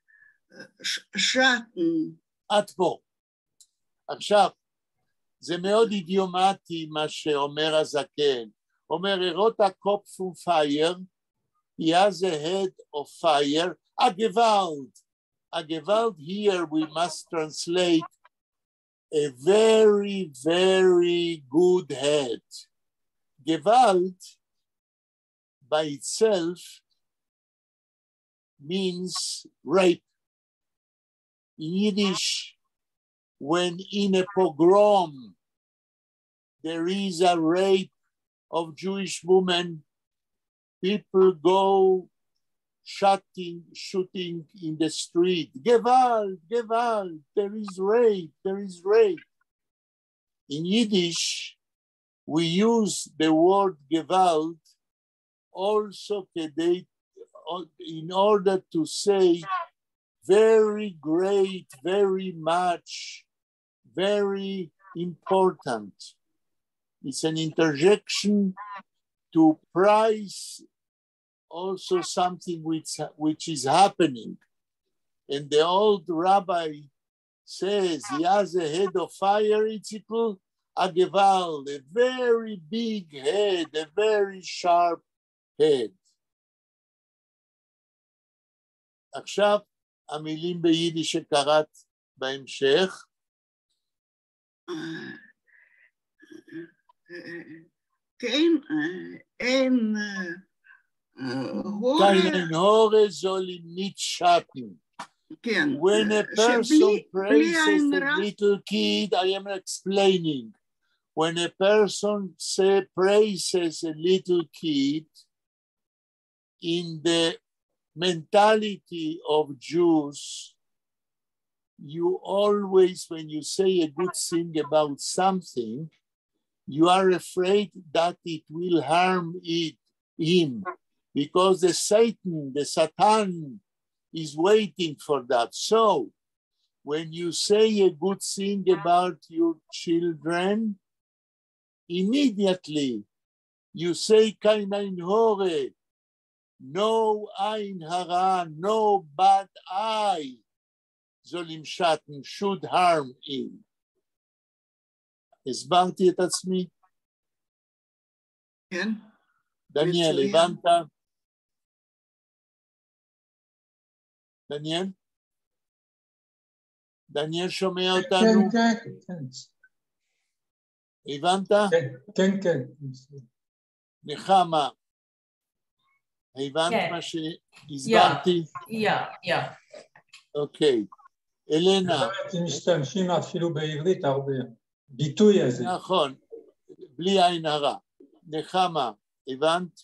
שטן. עד פה. עכשיו, זה מאוד אידיומטי מה שאומר הזקן. אומר, הרות הקופ פון פייר, he has a head of fire, a gewalt here we must translate a very, very good head. Gewalt by itself means rape. In Yiddish, when in a pogrom there is a rape of Jewish women, people go shooting in the street. Gewalt, there is rape. In Yiddish, we use the word Gewalt also in order to say very great, very much very important. It's an interjection to price also something which is happening. And the old rabbi says he has a head of fire, Itzikel, a gewalt, a very big head, a very sharp head. עכשיו המילים ביידיש שקראת בהמשך. כן, אין kein Hore soll ihm nicht schaden. When a person praises a little kid, I am explaining. When a person praises a little kid, in the mentality of Jews, you always, when you say a good thing about something, you are afraid that it will harm him, because the Satan is waiting for that. So when you say a good thing about your children, immediately you say kein ein hore, no ein hara, no bad eye, soll ihm schatten, should harm him. הסברתי את עצמי? כן. דניאל, הבנת? דניאל? דניאל שומע אותנו? כן, כן. הבנת? כן, כן. נחמה, הבנת מה שהסברתי? אוקיי. אלנה. משתמשים אפילו בעברית הרבה. ביטוי הזה. נכון, בלי עין הרע. נחמה, הבנת?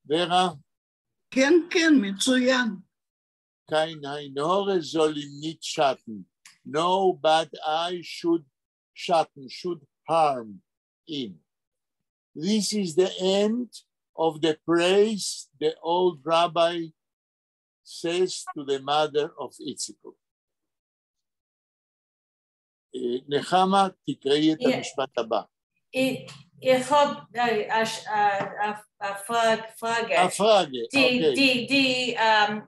ורה? כן, כן, מצוין. kein ein Hore soll ihm nicht schatten. No bad eye should harm him. This is the end of the praise the old rabbi says to the mother of Itzikel. נחמה, תקראי את המשפט הבא. Ich habe eine Frage. Die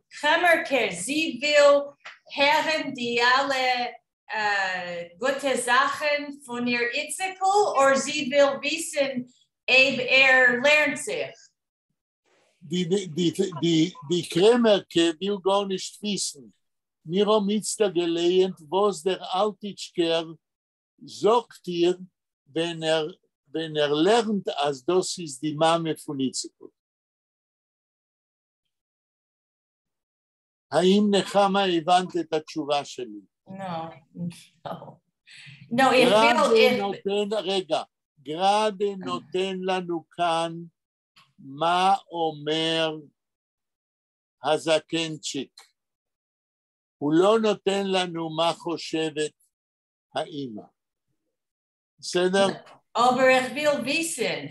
Chemerke, sie will hören die alle gute Sachen von ihr Itzikel, oder sie will wissen, ob lernt sich? Die Chemerke will gar nicht wissen. Mir haben jetzt gelernt, was der Altitschker sagt ihr, wenn er lernt, als das ist die Mame von Itzikel. האם נחמה הבנת את התשובה שלי? רגע, גרדה נותן לנו כאן מה אומר הזקנצ'יק. הוא לא נותן לנו מה חושבת האמא. בסדר? Aber ich will wissen,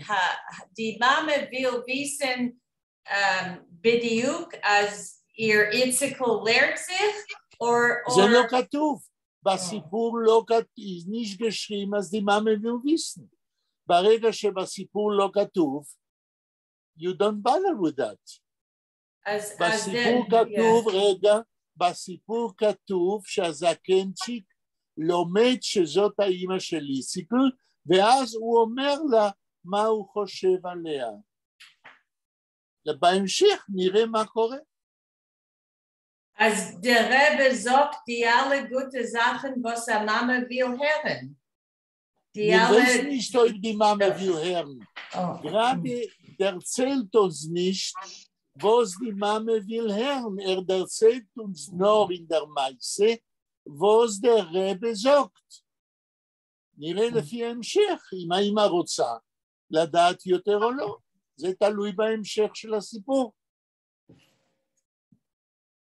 die Mama will wissen, בדיוק, אז ihr Itzikel lehrt sich, זה לא כתוב. בסיפור לא כתוב, nicht geschrieben, אז die Mama will wissen. ברגע שבסיפור לא כתוב, you don't bother with that. בסיפור כתוב, רגע, בסיפור כתוב שהזקנצ'יק לומד שזאת האמא של איציקל, ואז הוא אומר לה מה הוא חושב עליה. בהמשך נראה מה קורה. אז der Rebbe sagt die alle gute Sachen, was der Mama will hören. Wir wissen nicht, ob die Mama will hören. Gerade erzählt uns nicht, was die Mama will hören. Erzählt uns nur in der Meise, was der Rebbe sagt. נראה לפי ההמשך, אם האמא רוצה לדעת יותר או לא. זה תלוי בהמשך של הסיפור.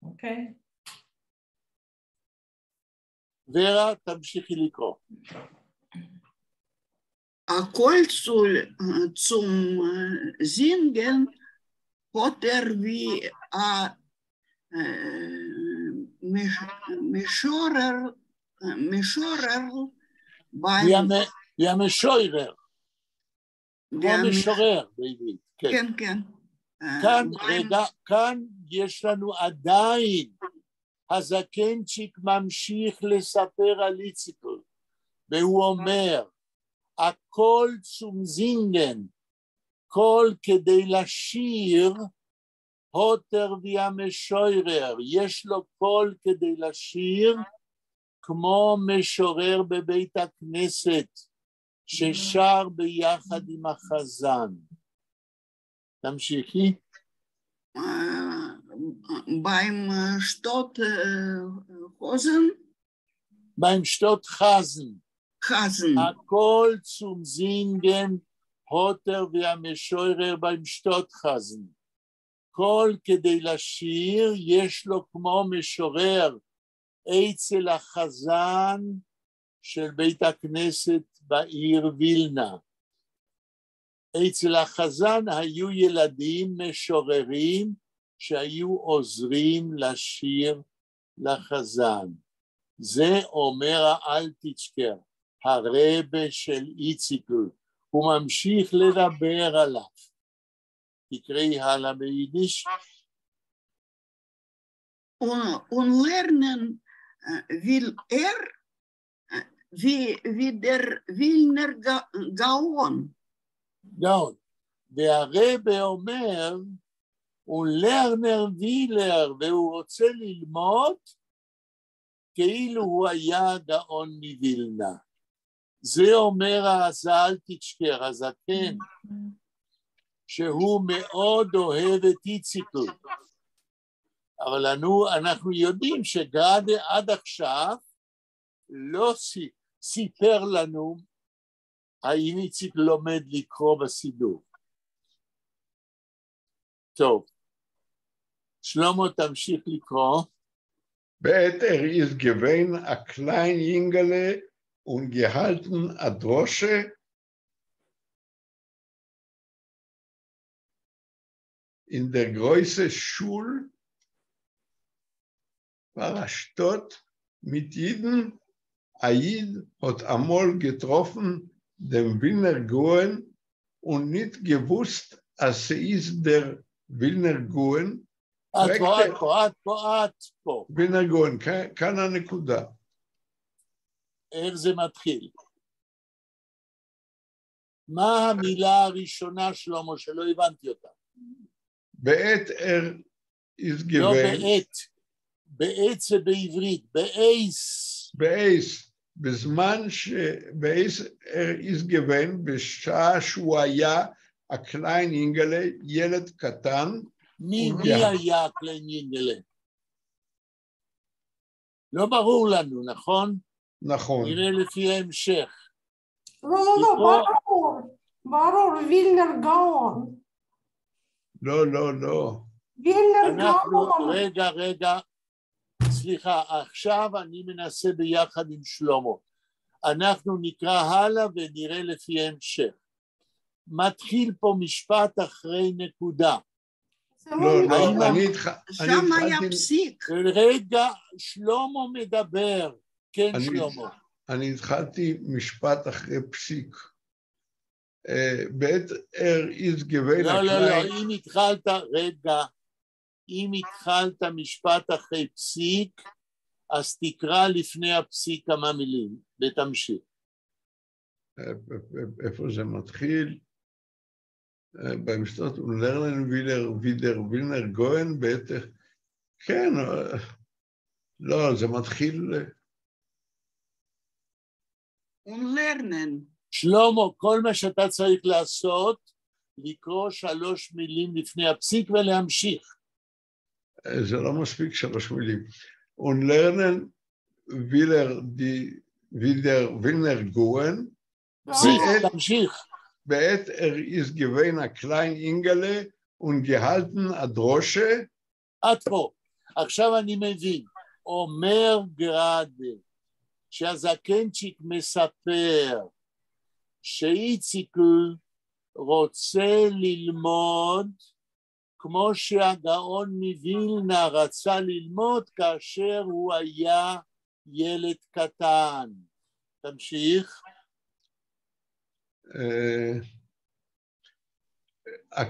אוקיי. ורה, תמשיכי לקרוא. הכל zum Singen hat wie Mischorer משורר, והמשורר, כמו משורר בעברית. כן, כן. כאן יש לנו עדיין, הזקנצ'יק ממשיך לספר על איציקל, והוא אומר, הכל צום זינגן, קול כדי לשיר, הוטר והמשורר, יש לו קול כדי לשיר, כמו משורר בבית הכנסת, ששר ביחד עם החזן. תמשיכי. beim Stott Hosen? beim Stott Hasen. Hasen. הכל צום זינגן, הוטר והמשורר beim Stott Hasen. קול כדי לשיר, יש לו כמו משורר, אצל החזן של בית הכנסת בעיר וילנה. אצל החזן היו ילדים משוררים שהיו עוזרים לשיר לחזן. זה אומר האלטיצ'קר, הרבה של איציקל, הוא ממשיך לדבר עליו. תקראי הלאה ביידיש. Und lernen will wie der Wilner Gaon. גאון. והרבה אומר, הוא לרנר וילר, והוא רוצה ללמוד כאילו הוא היה גאון מווילנה. זה אומר הזאלטיצ'קר, הזקן, שהוא מאוד אוהב את איציקל. אבל אנחנו יודעים שגאדה עד עכשיו לא סיפר לנו האם איציק לומד לקרוא בסידור. טוב, שלמה תמשיך לקרוא. בעת ist gewesen a klein Jüngele und gehalten a Drosche in der Größe Schul war Stott mit Jiden. Aid hat einmal getroffen dem Wilner Gaon und nicht gewusst, als sie ist der Wilner Gaon. Wilner Gaon, כאן הנקודה. איך זה מתחיל? מה המילה הראשונה שלמה שלא הבנתי אותה? בעת is gewesen. לא בעת. בעת זה בעברית, באייס. באייס. בזמן שבאייס is gewesen, בשעה שהוא היה הקליין אינגלה, ילד קטן. מי היה הקליין אינגלה? לא ברור לנו, נכון? נכון. נראה לפי ההמשך. לא, ברור, וילנר גאון. לא. וילנר גאון. רגע, סליחה, עכשיו אני מנסה ביחד עם שלמה. אנחנו נקרא הלאה ונראה לפי ההמשך. מתחיל פה משפט אחרי נקודה. לא, שם היה פסיק. רגע, שלמה מדבר. כן, שלמה. אני התחלתי משפט אחרי פסיק. בעת is gewesen. לא, אם התחלת משפט אחרי פסיק, אז תקרא לפני הפסיק כמה מילים, ותמשיך. איפה זה מתחיל? במשפט, ולרנן וילנר גאון, בטח, כן, לא, זה מתחיל... ולרנן. שלמה, כל מה שאתה צריך לעשות, לקרוא 3 מילים לפני הפסיק ולהמשיך. זה לא מספיק 3 מילים. ולרנן וילנר גאון, תמשיך. בעת ist gewesen a klein Ingele und gehalten a Drosche. עד פה. עכשיו אני מבין. אומר גראדה, שהזקנצ'יק מספר, שאיציקל רוצה ללמוד, כמו שהגאון מווילנה רצה ללמוד כאשר הוא היה ילד קטן. תמשיך.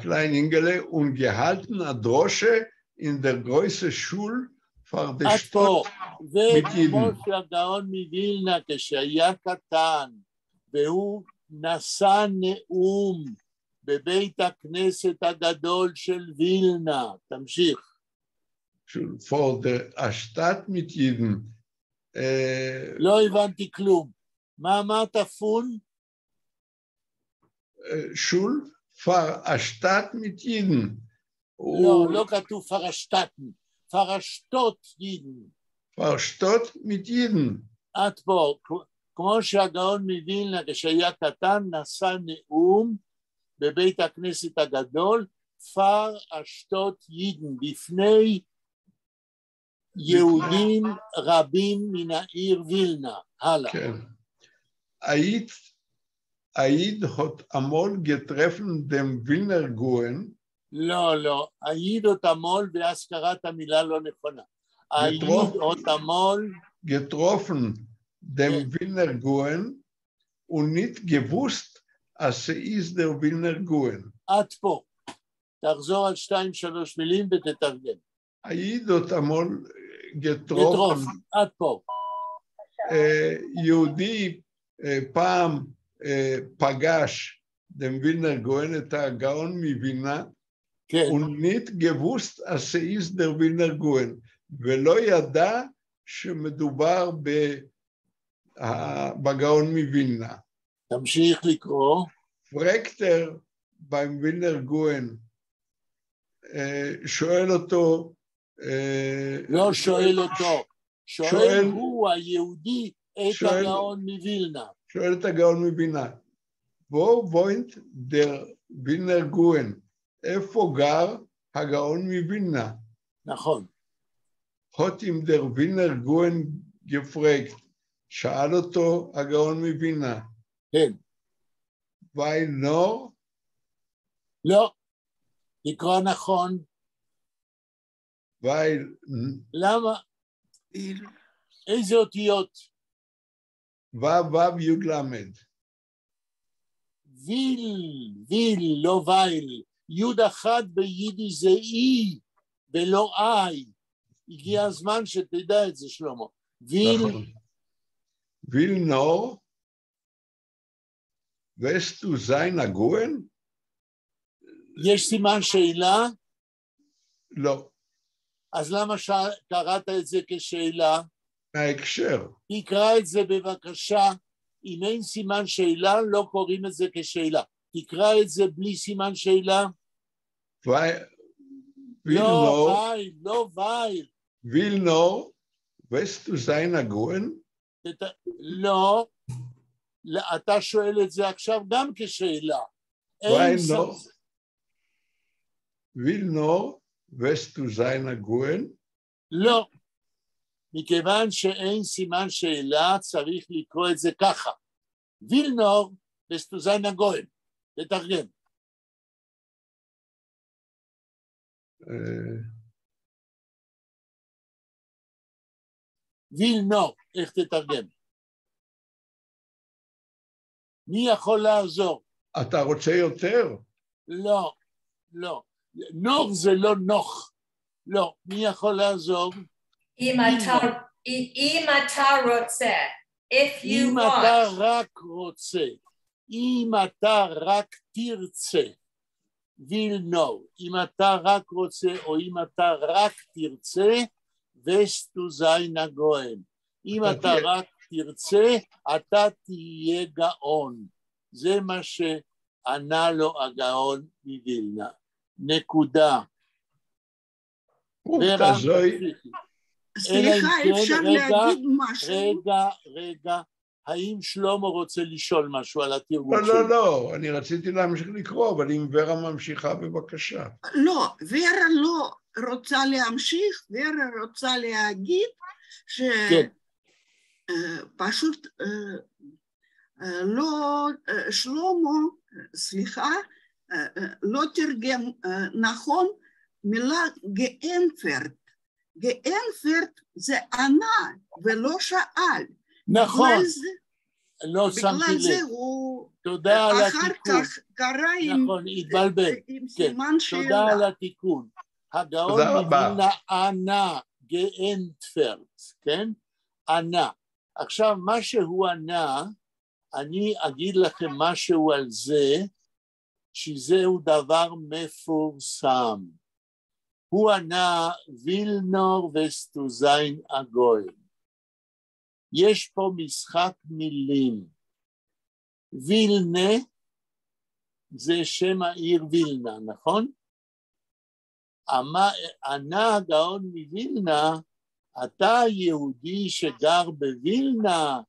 Kleine Engel und gehalten a Drosche in der Größe Schul vor der Stadt mit וכמו שהגאון מווילנה כשהיה קטן והוא נשא נאום בבית הכנסת הגדול של וילנה. תמשיך. vor der Stadt mit Jeden. לא הבנתי כלום. מה אמרת פון? Schul vor der Stadt mit Jeden. לא כתוב פרשתתן, פרשתות יידן. פרשתות mit Jeden. עד פה, כמו שהגאון מווילנה כשהיה קטן נשא נאום בבית הכנסת הגדול, פרשתות יידן, בפני יהודים רבים מן העיר וילנה. הלאה. כן. Aid hat einmal getroffen dem Wiener Goen. לא, העיד אותמול ואז קראת המילה לא נכונה. העיד אותמול getroffen dem Wiener Goen und nicht gewusst, als ist der Wiener Goen. עד פה. תחזור על 2-3 מילים ותתרגם. העיד אותמול getroffen. עד פה. יהודי פעם פגש dem Wiener Goen את הגאון מווינה, und nicht gewusst, als ist der Wiener Goen, ולא ידע שמדובר בגאון מווינה. תמשיך לקרוא. fragt beim Wiener Goen, שואל אותו, לא שואל אותו, שואל הוא היהודי את הגאון מווילנה. שואל את הגאון מווינה, wo wohnt der Wiener Goen? איפה גר הגאון מווילנה? נכון. hat ihm der Wiener Goen gefragt, שאל אותו הגאון מווילנה. כן. weil no? לא. לקרוא נכון. weil... למה? איזה אותיות? וו יוגלמד. ויל, לא וייל. יוד אחד ביידיש זה אי ולא איי. הגיע הזמן שתדע את זה, שלמה. ויל נור, wirst du sein הגוהן? יש סימן שאלה? לא. אז למה קראת את זה כשאלה? ההקשר. תקרא את זה בבקשה. אם אין סימן שאלה, לא קוראים את זה כשאלה. תקרא את זה בלי סימן שאלה. לא וייל. ויל נור, wirst du sein הגוהן? לא. אתה שואל את זה עכשיו גם כשאלה. ויל נור, wirst du sein הגוהן? לא. מכיוון שאין סימן שאלה, צריך לקרוא את זה ככה. ויל נור, wirst du sein הגוהן. תתרגם. ויל נור, איך תתרגם? מי יכול לעזור? אתה רוצה יותר? לא, לא. נור זה לא נוח. לא, מי יכול לעזור? אם אתה רוצה, אם אתה רק רוצה, אם אתה רק תרצה, ויל נור, אם אתה רק רוצה או אם אתה רק תרצה, וסטו זין הגוהן. אם אתה רק תרצה, אתה תהיה גאון. זה מה שענה לו הגאון מווילנה. נקודה. סליחה, אפשר להגיד משהו? רגע, האם שלמה רוצה לשאול משהו על התרגום שלו? לא, אני רציתי להמשיך לקרוא, אבל אם ורה ממשיכה, בבקשה. לא, ורה לא רוצה להמשיך, ורה רוצה להגיד שפשוט לא, שלמה, סליחה, לא תרגם נכון מילה גאנפרט. גאנפרט זה ענה ולא שאל. נכון, לא בגלל שמתי זה לב. הוא תודה על התיקון. אחר כך קרא נכון, התבלבל. עם כן, סימן שאלה. תודה על התיקון. הגאון מווילנה ענה, גאנפרט, כן? ענה. עכשיו, מה שהוא ענה, אני אגיד לכם משהו על זה, שזהו דבר מפורסם. הוא ענה וילנור וסטוזיין הגויין. יש פה משחק מילים. וילנה זה שם העיר וילנה, נכון? ענה הגאון מווילנה, אתה יהודי שגר בווילנה,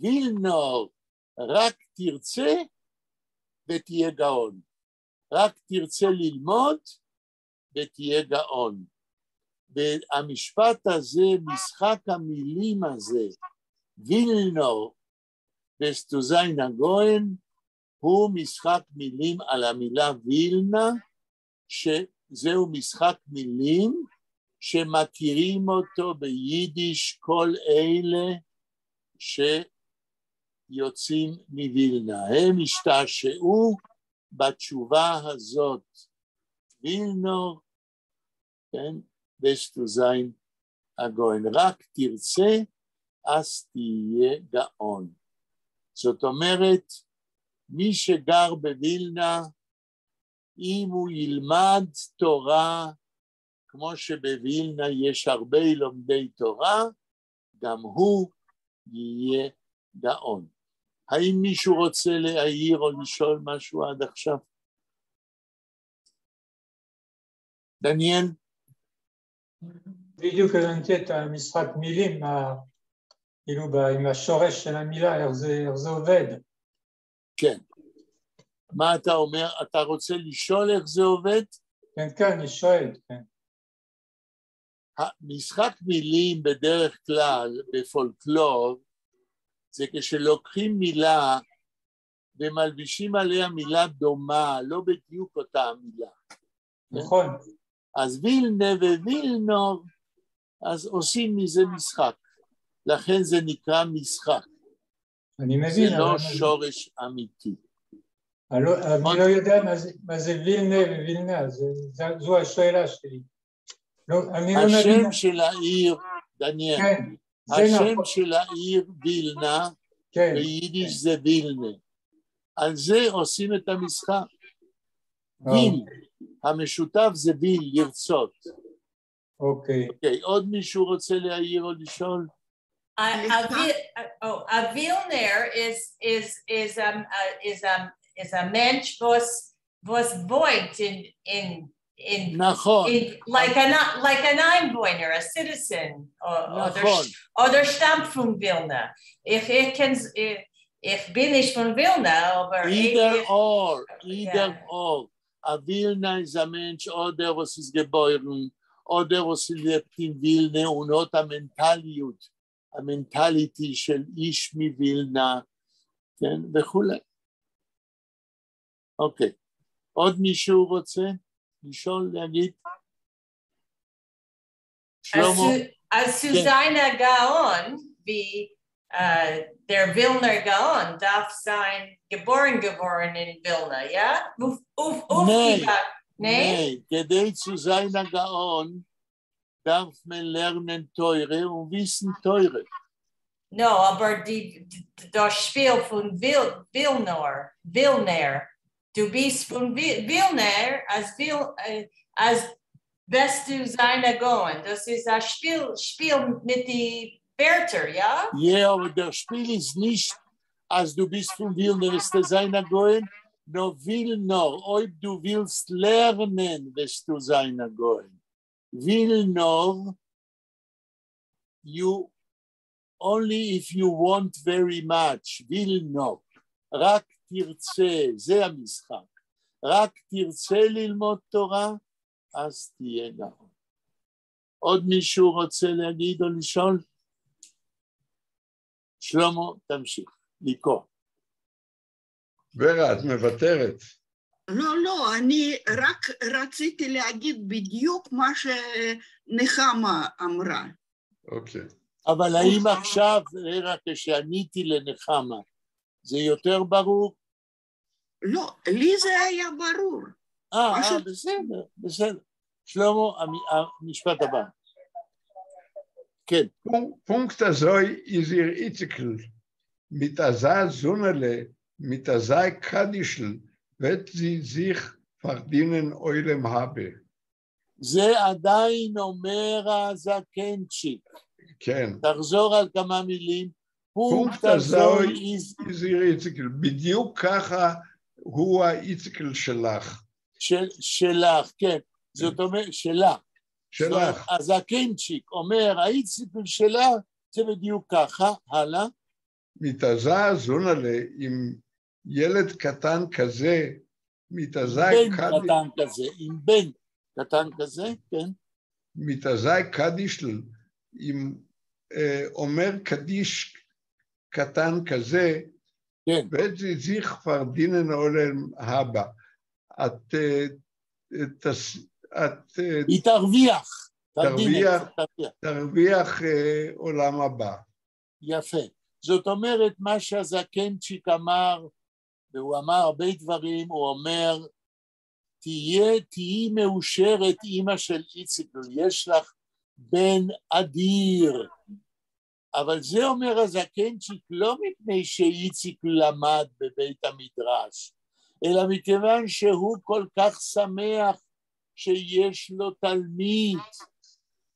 וילנור, רק תרצה ותהיה גאון. רק תרצה ללמוד ותהיה גאון. והמשפט הזה, משחק המילים הזה, וילנור וסטוזיין הגויין, הוא משחק מילים על המילה וילנה, שזהו משחק מילים שמכירים אותו ביידיש כל אלה שיוצאים מווילנה. הם השתעשעו בתשובה הזאת, וילנור, כן, וסטוזיין הגויין, רק תרצה אז תהיה גאון. זאת אומרת, מי שגר בווילנה, אם הוא ילמד תורה, כמו שבווילנה יש הרבה לומדי תורה, גם הוא יהיה גאון. האם מישהו רוצה להעיר או לשאול משהו עד עכשיו? דניאל? בדיוק הבנתי את המשחק מילים, כאילו עם השורש של המילה, איך זה עובד. כן. מה אתה אומר? אתה רוצה לשאול איך זה עובד? כן, כן, אני שואל, כן. המשחק מילים בדרך כלל בפולקלור, זה כשלוקחים מילה ומלבישים עליה מילה דומה, לא בדיוק אותה המילה. נכון. אז וילנה ווילנור, אז עושים מזה משחק. לכן זה נקרא משחק. אני מבין. זה לא שורש אמיתי. אני לא יודע מה זה וילנה ווילנה, זו השאלה שלי. השם של העיר, דניאל, השם של העיר וילנה, ביידיש זה וילנה. על זה עושים את המשחק. ויל, המשותף זה ויל, לרצות. אוקיי. עוד מישהו רוצה להעיר או לשאול? A Vilner is a Mensch was voigt in like an Einwohner, a citizen, oder stammt von Vilna. Ich bin nicht von Vilna, aber either or. A Vilna is a Mensch, oder was ist geboren, oder was ist lebt in Vilna und hat a mentality של איש מווילנה, כן, וכולי. אוקיי. עוד מישהו רוצה לשאול, להגיד? שלמה? As Susanna Gaon, der Vilner Gaon, darf sein geboren in Vilna, ja? Nee, כדי Susanna Gaon, darf man lernen teure und wissen teure. No, aber das Spiel von Vilner. Du bist von Vilner als best du seine Gaon. Das ist ein Spiel mit die Wörter, ja? Ja, aber der Spiel ist nicht, als du bist von Vilner, ist das seine Gaon, nur Vilner, ob du willst lernen, wirst du seine Gaon. Vilnor, you only if you want very much, Vilnor, רק תרצה, זה המשחק, רק תרצה ללמוד תורה, אז תהיה גאון. עוד מישהו רוצה להגיד או לשאול? שלמה, תמשיך, לקרוא. ורה, את מוותרת. לא, אני רק רציתי להגיד בדיוק מה שנחמה אמרה. אוקיי. אבל האם עכשיו, רק כשעניתי לנחמה, זה יותר ברור? לא, לי זה היה ברור. בסדר. שלמה, המשפט הבא. כן. Punkt azoi is ihr Itzikl. Mit azai Zunele, mit azai Kadischl, wird sie sich verdienen Eulem habe. זה עדיין אומר הזקנצ'יק. כן. תחזור על כמה מילים. פונקט הזוי is ihr Itzikl. בדיוק ככה הוא האיציקל שלך. שלך, כן. זאת אומרת, שלך. שלך. אז הקינצ'יק אומר, האיציקל שלה, זה בדיוק ככה, הלאה. מתעזה זונלה עם ילד קטן כזה, מתעזה קטן כזה, עם בן קטן כזה, כן. מתעזה קדישל, עם אומר קדיש קטן כזה, כן. וזה זיך פרדינן עולם הבא. היא תרוויח עולם הבא. יפה. זאת אומרת, מה שהזקנצ'יק אמר, והוא אמר הרבה דברים, הוא אומר, תהיי מאושרת אמא של איציקל, יש לך בן אדיר. אבל זה אומר הזקנצ'יק לא מפני שאיציקל למד בבית המדרש, אלא מכיוון שהוא כל כך שמח שיש לו תלמיד,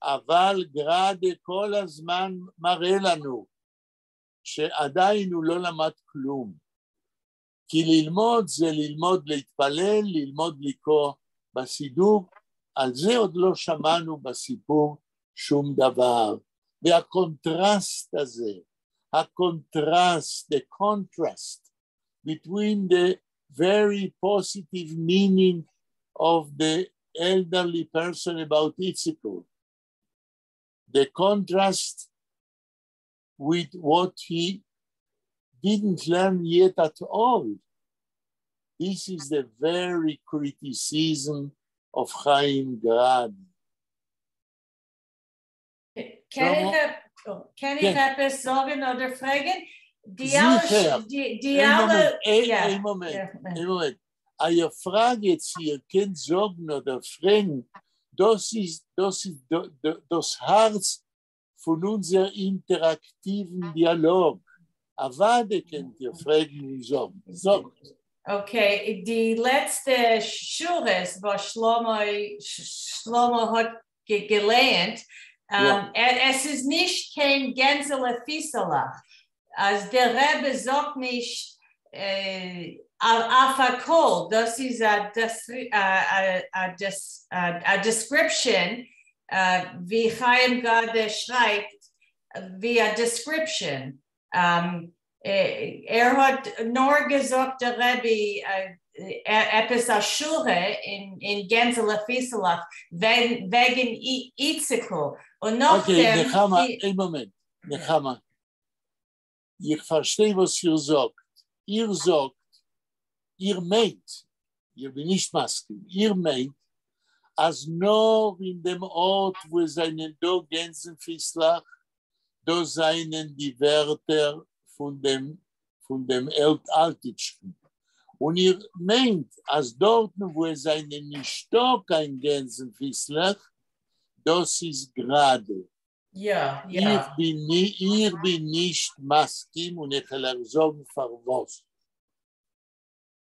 אבל גרדה כל הזמן מראה לנו שעדיין הוא לא למד כלום. כי ללמוד זה ללמוד להתפלל, ללמוד לקרוא בסידור, על זה עוד לא שמענו בסיפור שום דבר. והקונטרסט הזה, the contrast between the very positive meaning of the elderly person about Itzikul, the contrast with what he didn't learn yet at all. This is the very criticism of Chaim Grad. Kan ik even zeggen oder fragen? Een moment. Als je vraagt jetzt hier, könnt sagen oder fragen, das ist das Herz von unserem interaktiven Dialog. Aber da könnt ihr fragen und sagen. Sagt. Okay, die letzte Schures, was Shlomo hat gelernt, es ist nicht kein Gänzele Fisalach. Als der Rebbe sagt nicht Afakol, das ist a description, wie Chaim Grade schreibt, wie a description. Hat nur gesagt, der Rebbe, etwas Aschure in Gänzele Fisalach, wegen Itzikul. Okay, Nechama, ich verstehe, was ihr sagt. Ihr meint, ihr bin nicht Masken, ihr meint, als nur in dem Ort, wo seinen do Gänsenfislach, da seien die Wörter von dem Altitschen. Und ihr meint, als dort, wo seinen nicht do kein Gänsenfislach, das ist gerade. Ja. Ich bin nicht Maskim und ich will sagen, verwas.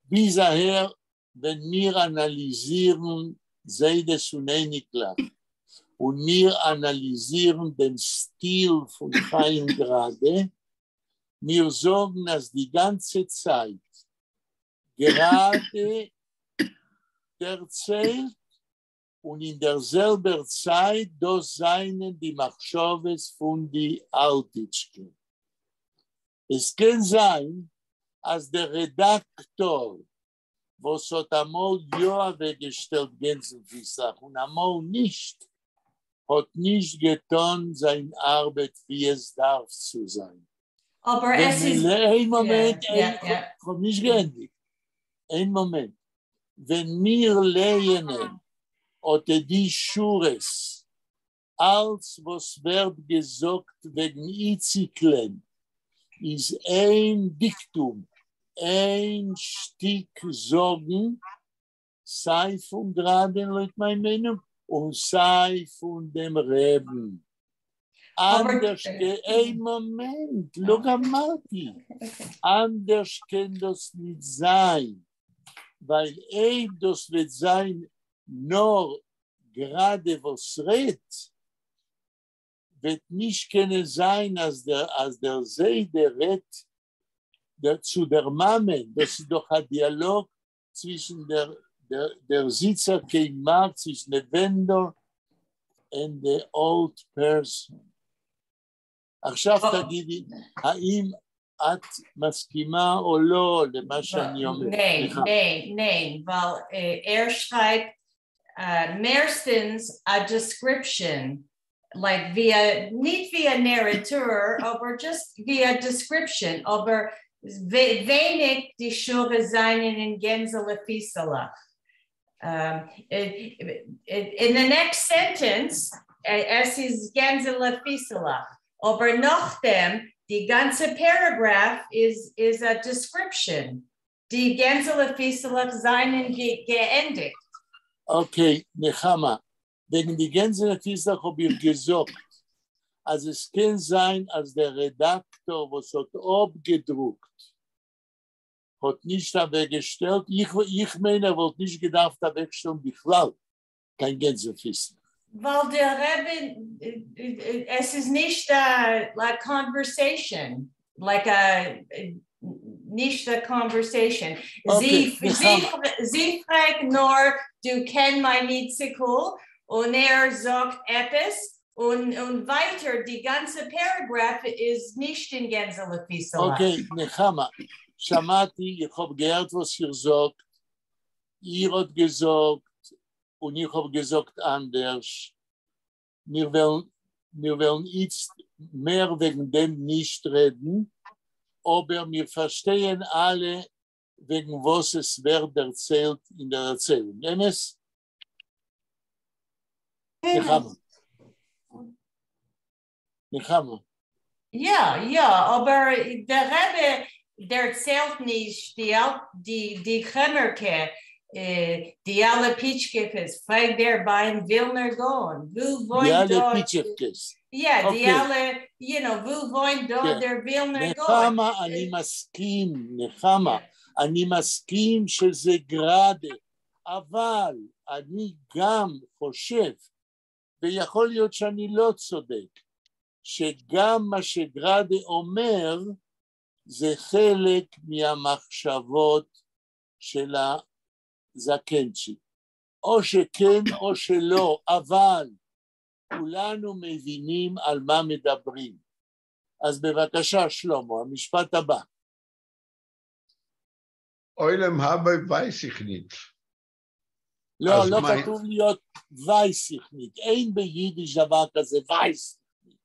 Bis daher, wenn wir analysieren, Seides und Einiklach, und wir analysieren den Stil von Chaim Grade, wir sagen, dass die ganze Zeit gerade erzählt und in derselben Zeit das seien die Machshoves von die Altitschken. Es kann sein, als der Redaktor, was hat einmal ja weggestellt Gänsenfislach und einmal nicht, hat nicht getan seine Arbeit, wie es darf zu sein. Aber es ist... Ein Moment, nicht geendigt. Ein Moment. wenn wir lehnen oder die Schures, als was wird gesagt wegen Iziklen, ist ein Diktum, ein Stück Sorgen, sei von gerade, Leute, meine Meinung, und sei von dem Reben. Anders, ein Moment, Logamati, anders kann das nicht sein, weil das wird sein, nur gerade was redet, wird nicht können sein, als der See, der redet zu der Mamen. Das ist doch ein Dialog zwischen der Sitzer kein Markt, zwischen der Vendor and the old person. עכשיו תגידי, האם את מסכימה או לא למה שאני אומר? Nee, weil schreibt meistens a description, like nicht via narrator, aber just via description, aber wenig die Schuhe seien in Gänzele Fiesela. In the next sentence, es ist Gänzele Fiesela. Aber nachdem, die ganze Paragraph is a description. Die Gänzele Fiesela seien geendigt. Okay, Nechama, wegen die Gänzele Fiesela habe ich gesagt, als es kann sein, als der Redaktor, was hat abgedruckt, hat nicht weggestellt. Ich meine, er wollte nicht gedacht wegstellen, Bichlal, kein Gänzele Fiesela. Weil der Rebbe, es ist nicht like conversation, like nicht a conversation. Okay, sie fragt nur, du kennst mein Nitzikul, und sagt etwas, und weiter, die ganze Paragraph ist nicht in Gänzele Fiesela. Okay, Nechama, שמעתי, ich habe gehört, was ihr sagt, ihr habt gesagt, und ich habe gesagt anders, wir wollen jetzt mehr wegen dem nicht reden, aber wir verstehen alle, wegen was es wird erzählt in der Erzählung. Emes? Nechama. Ja, aber der Rebbe, der erzählt nicht die Chemerke, die alle Pitschkefes, fragt der beim Wilner gehen. Die alle Pitschkefes. Ja, die alle, wo wollen dort der Wilner gehen? נחמה, אני מסכים שזה גרדה, אבל אני גם חושב, ויכול להיות שאני לא צודק, שגם מה שגרדה אומר, זה חלק מהמחשבות של זקנצ'י, או שכן או שלא, אבל כולנו מבינים על מה מדברים. אז בבקשה שלמה, המשפט הבא. אוילם הבא וייסיכנית. לא כתוב להיות וייסיכנית, אין ביידיש דבר כזה וייסיכנית.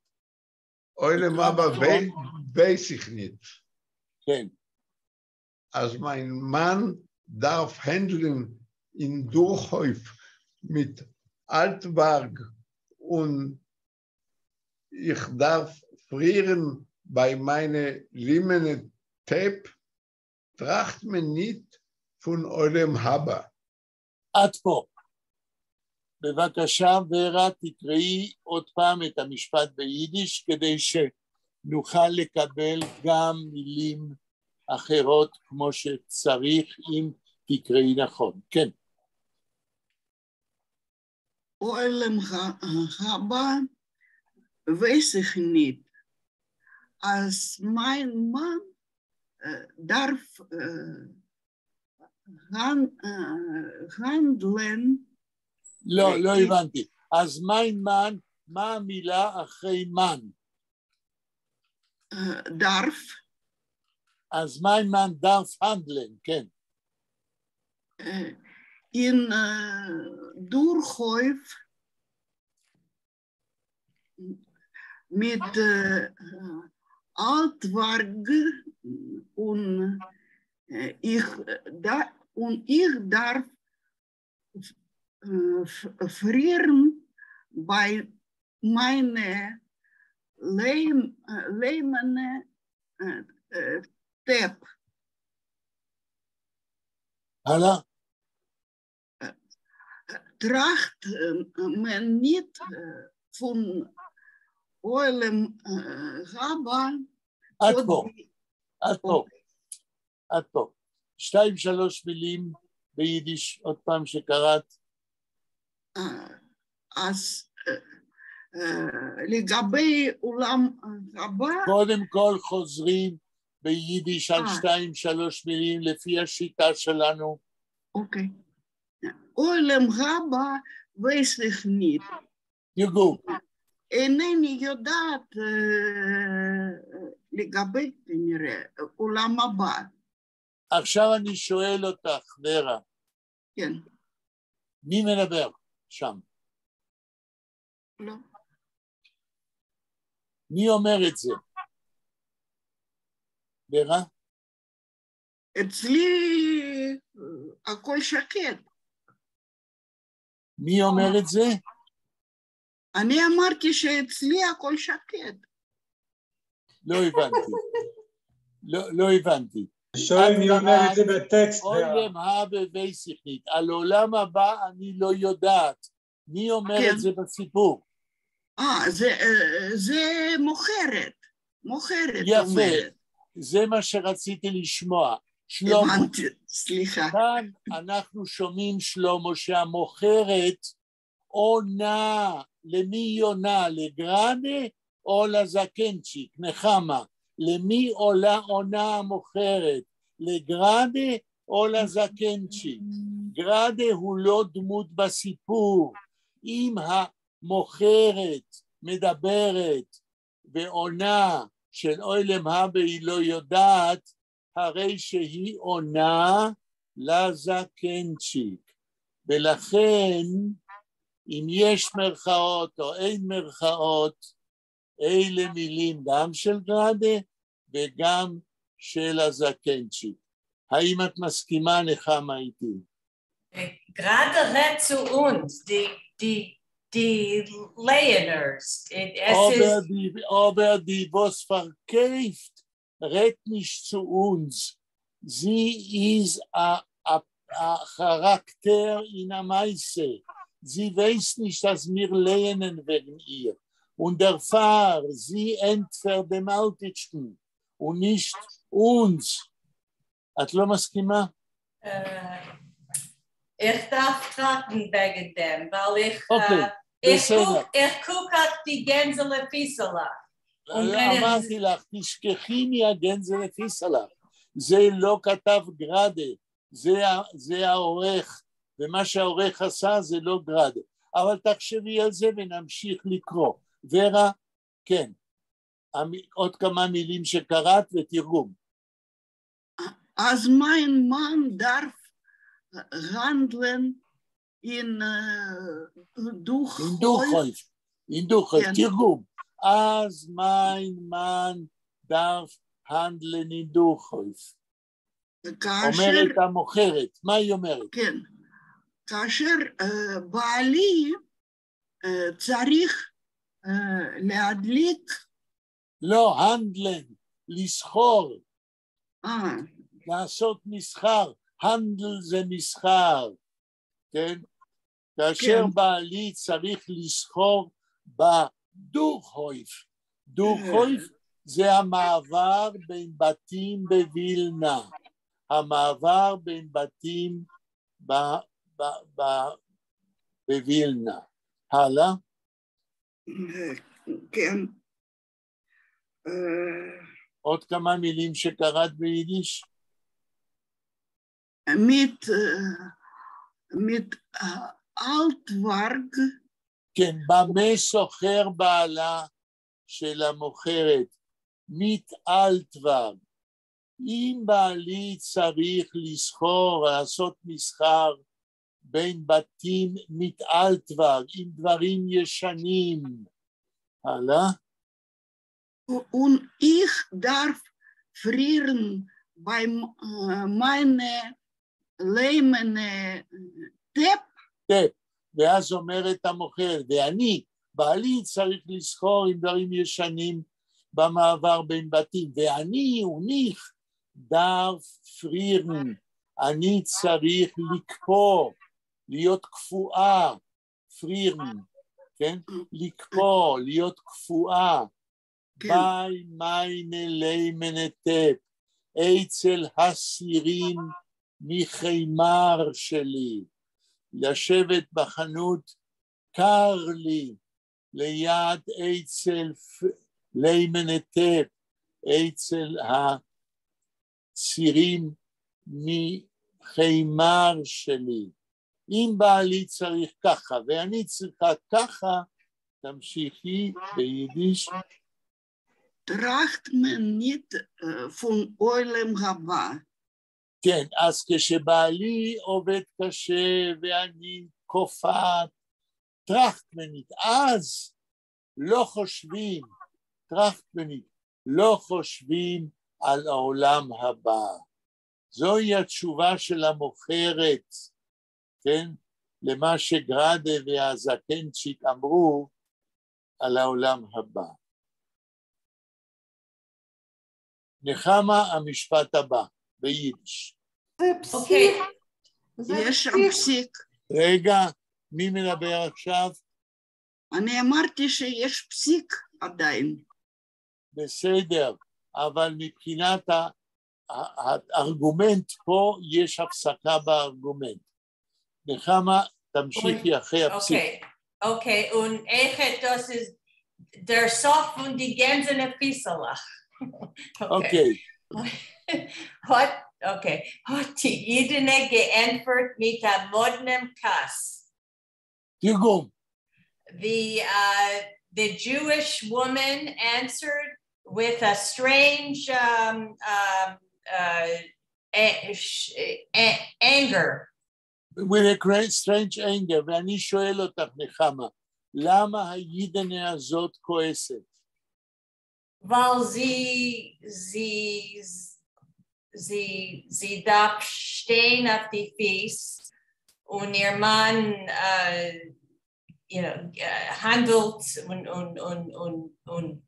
אוילם הבא וייסיכנית. כן. אז mein Mann darf handeln in Durchhäuf mit Altwerk und ich darf frieren bei meine Limene Tape, tracht mir nicht von eurem Haber. עד פה. בבקשה ורה תקראי עוד פעם את המשפט ביידיש כדי שנוכל לקבל גם מילים אחרות כמו שצריך אם תקראי נכון. כן. אוהלם הבא וסיכנית. אז mein Mann darf handeln. לא הבנתי. אז mein Mann, מה המילה אחרי man? darf. אז mein Mann darf handeln, כן. In Durchhäuf mit Altwerk und ich darf frieren bei meine Leimene Tep. הלאה. Tracht men niet van oilem hebben. עד פה. 2-3 מילים ביידיש, עוד פעם שקראת. אז לגבי עולם הבא... קודם כל חוזרים ביידיש על 2-3 מילים לפי השיטה שלנו. אוקיי. עולם הבא weiß nicht. תרגום. אינני יודעת לגבי כנראה עולם הבא. עכשיו אני שואל אותך, ורה. כן. מי מדבר שם? לא. מי אומר את זה? ורה? אצלי הכל שקט. מי אומר את זה? אני אמרתי שאצלי הכל שקט. לא הבנתי. לא הבנתי. שואל מי אומר את זה בטקסט. עולם הבא ושיחנית. על עולם הבא אני לא יודעת. מי אומר את זה בסיפור? זה מוכרת. מוכרת יפה. אומרת. זה מה שרציתי לשמוע. שלמה. הבנתי, סליחה. כאן אנחנו שומעים שלמה שהמוכרת עונה, למי היא עונה? לגרדה או לזקנצ'יק? נחמה, למי עונה המוכרת? לגרדה או לזקנצ'יק? גרדה הוא לא דמות בסיפור. אם המוכרת מדברת ועונה של אוילם הבא היא לא יודעת, הרי שהיא עונה לזקנצ'יק. ולכן, אם יש מרכאות או אין מרכאות, אלה מילים גם של גרדה וגם של הזקנצ'יק. האם את מסכימה, נחמה, איתי? Gerade redt zu uns, die Leoners. Aber die was verkauft, redt nicht zu uns. Sie ist a Charakter in der Meise. Sie weiß nicht, dass wir lehnen wegen ihr. Und der Pfarr, sie entverdemaltigten und nicht uns. את לא מסכימה? Ich darf tragen wegen dem, weil ich gucke auf die Gänsele Fiesela. אמרתי לך, תשכחי מהגנזל לפיסלך. זה לא כתב גרדה, זה העורך, ומה שהעורך עשה זה לא גרדה. אבל תחשבי על זה ונמשיך לקרוא. ורה, כן, עוד כמה מילים שקראת ותרגום. אז mein Mann darf handeln in Duchhäuf. In Duchhäuf, תרגום. אז mein Mann darf handeln in Duchhäuf. אומרת המוכרת, מה היא אומרת? כן, כאשר בעלי צריך להדליק... לא, הנדלן, לסחור. לעשות מסחר, הנדל זה מסחר, כן? כאשר בעלי צריך לסחור בדוכהויף. דוכהויף זה המעבר בין בתים בווילנה. המעבר בין בתים בווילנה. הלאה? כן. עוד כמה מילים שקראת ביידיש? mit Altwarg. כן, במה סוחר בעלה של המוכרת? mit Altwarg. אם בעלי צריך לסחור, לעשות מסחר בין בתים mit Altwarg, עם דברים ישנים. הלאה? Und ich darf frieren bei meine Leimene Tepp. טפ, ואז אומרת המוכרת, ואני, בעלי צריך לזכור עם דברים ישנים במעבר בין בתים, ואני וניך דארף פרירן, אני צריך לקפוא, להיות קפואה, פרירן, כן? לקפוא, להיות קפואה, ביי מיינה לימנה טפ, אצל הסירים מחיימר שלי, לשבת בחנות קר לי, ליד אצל לימנה טפ, אצל הסירים מחיימר שלי. אם בעלי צריך ככה ואני צריכה ככה, תמשיכי ביידיש. Tracht man nicht von eurem הבא. כן, אז כשבעלי עובד קשה ואני קופאת, טראכטמנית, אז לא חושבים, טראכטמנית, לא חושבים על העולם הבא. זוהי התשובה של המוכרת, כן? למה שגראדה והזקנצ'יק אמרו על העולם הבא. נחמה המשפט הבא, ביידיש. אוקיי. יש שם פסיק. רגע, מי מדבר עכשיו? אני אמרתי שיש פסיק עדיין. בסדר, אבל מבחינת הארגומנט פה יש הפסקה בארגומנט. נחמה, תמשיכי אחרי הפסיק. Okay, und echt, das ist der Sof und die Gänse in der Pieselach. Okay. Hat die Idene geantwortet mit einem modernen Kass. Tigum. The Jewish woman answered with a strange anger. With a great strange anger, ואני שואל אותך נחמה, למה הידנה הזאת כועסת? Weil sie darf stehen auf die Füße und ihr Mann handelt und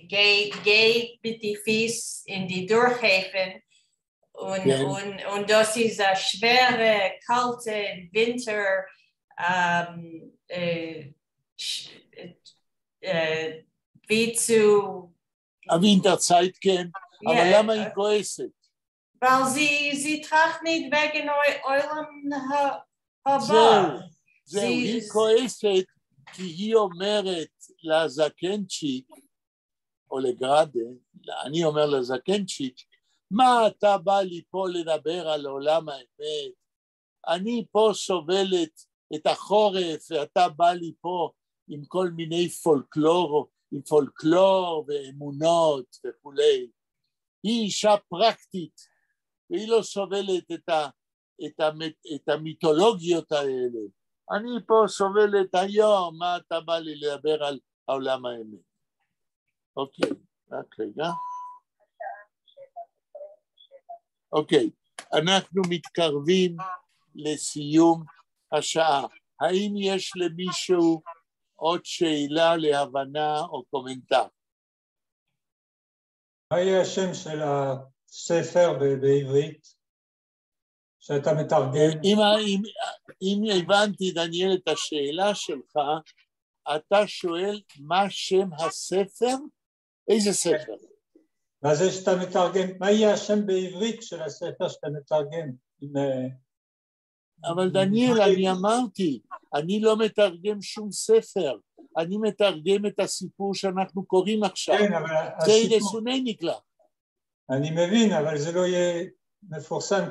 geht mit die Füße in die Durchhäfen und das ist eine schwere, kalte Winter wie zu הווינטרצייט, כן, אבל למה היא כועסת? weil sie tracht nicht wegen eurem הבא. זהו, היא כועסת כי היא אומרת לזקנצ'יק, או לגראדה, אני אומר לזקנצ'יק, מה אתה בא לי פה לדבר על עולם האמת? אני פה סובלת את החורף, ואתה בא לי פה עם כל מיני עם פולקלור ואמונות וכולי. היא אישה פרקטית, והיא לא סובלת את המיתולוגיות האלה. אני פה סובלת היום, מה אתה בא לי לדבר על העולם האמת? אוקיי, רק רגע. אוקיי, אנחנו מתקרבים לסיום השעה. האם יש למישהו עוד שאלה להבנה או קומנטר? מה יהיה השם של הספר בעברית שאתה מתרגם? אם הבנתי, דניאל, את השאלה שלך, אתה שואל מה שם הספר? איזה ספר? מה זה שאתה מתרגם? מה יהיה השם בעברית של הספר שאתה מתרגם? אבל דניאל, אני אמרתי, אני לא מתרגם שום ספר, אני מתרגם את הסיפור שאנחנו קוראים עכשיו. כן, אבל זה ידסוני נקלע. אני מבין, אבל זה לא יהיה מפורסם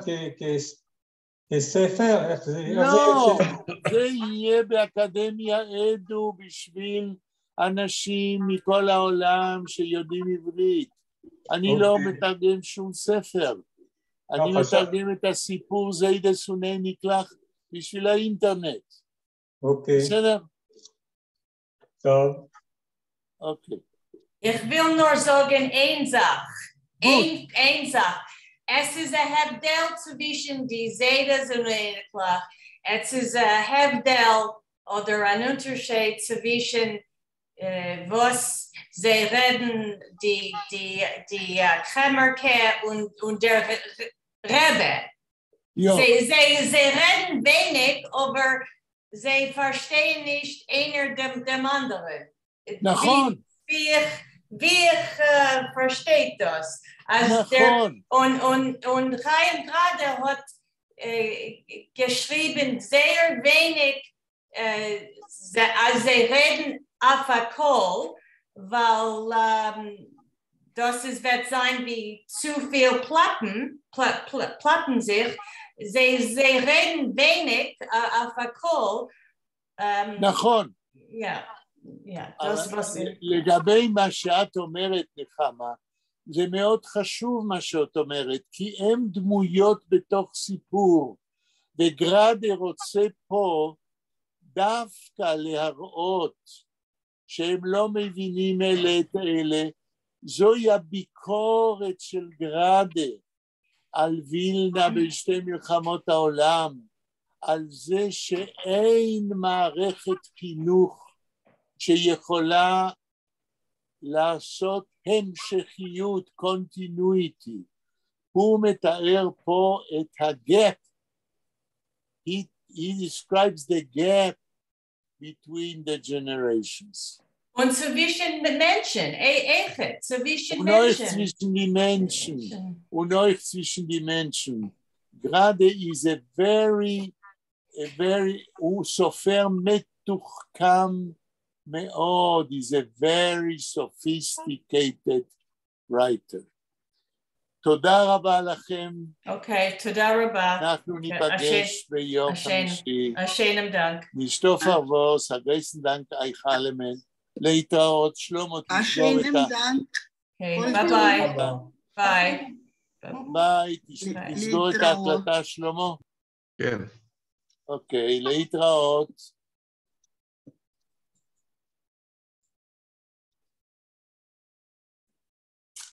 כספר? לא, זה יהיה באקדמיה עדו בשביל אנשים מכל העולם שיודעים עברית. אני לא מתרגם שום ספר. אני מתרגם את הסיפור זיידה סוני נקלח בשביל האינטרנט. אוקיי. בסדר? טוב. אוקיי. Ich will nur sagen, eine Sache. Es ist ein Hebdel zwischen die Zayda Suneklach Es ist ein Hebdel oder ein Unterschied zwischen was sie reden, die Kremerke und der Rebbe. Ja. Sie reden wenig, aber sie verstehen nicht einer dem anderen. Nachon. Wie ich verstehe das. Also und Chaim gerade hat geschrieben sehr wenig, als sie reden auf Akol, weil das wird sein wie zu viel Platten sich. Sie reden wenig auf Akol. נכון. das was... לגבי מה שאת אומרת, נחמה, זה מאוד חשוב מה שאת אומרת, כי הם דמויות בתוך סיפור, וגראדה רוצה פה דווקא להראות שהם לא מבינים אלה את אלה, זוהי הביקורת של גראדה על וילנה בשתי מלחמות העולם, על זה שאין מערכת חינוך שיכולה לעשות המשכיות, continuity. הוא מתאר פה את הגאפ. He describes the gap between the generations. Und zwischen den Menschen, zwischen Menschen. Und euch zwischen die Menschen. Gerade is a very, הוא סופר מתוחכם מאוד, is a very sophisticated writer. תודה רבה לכם. אוקיי, תודה רבה. אנחנו ניפגש ביום חמישי. השם דנק. נשטוף ארבוס, הגייסן דנק אייך אלמן. להתראות, שלמה תסגור את ה... ביי ביי. ביי, תסגור את ההקלטה, שלמה. כן. אוקיי, להתראות.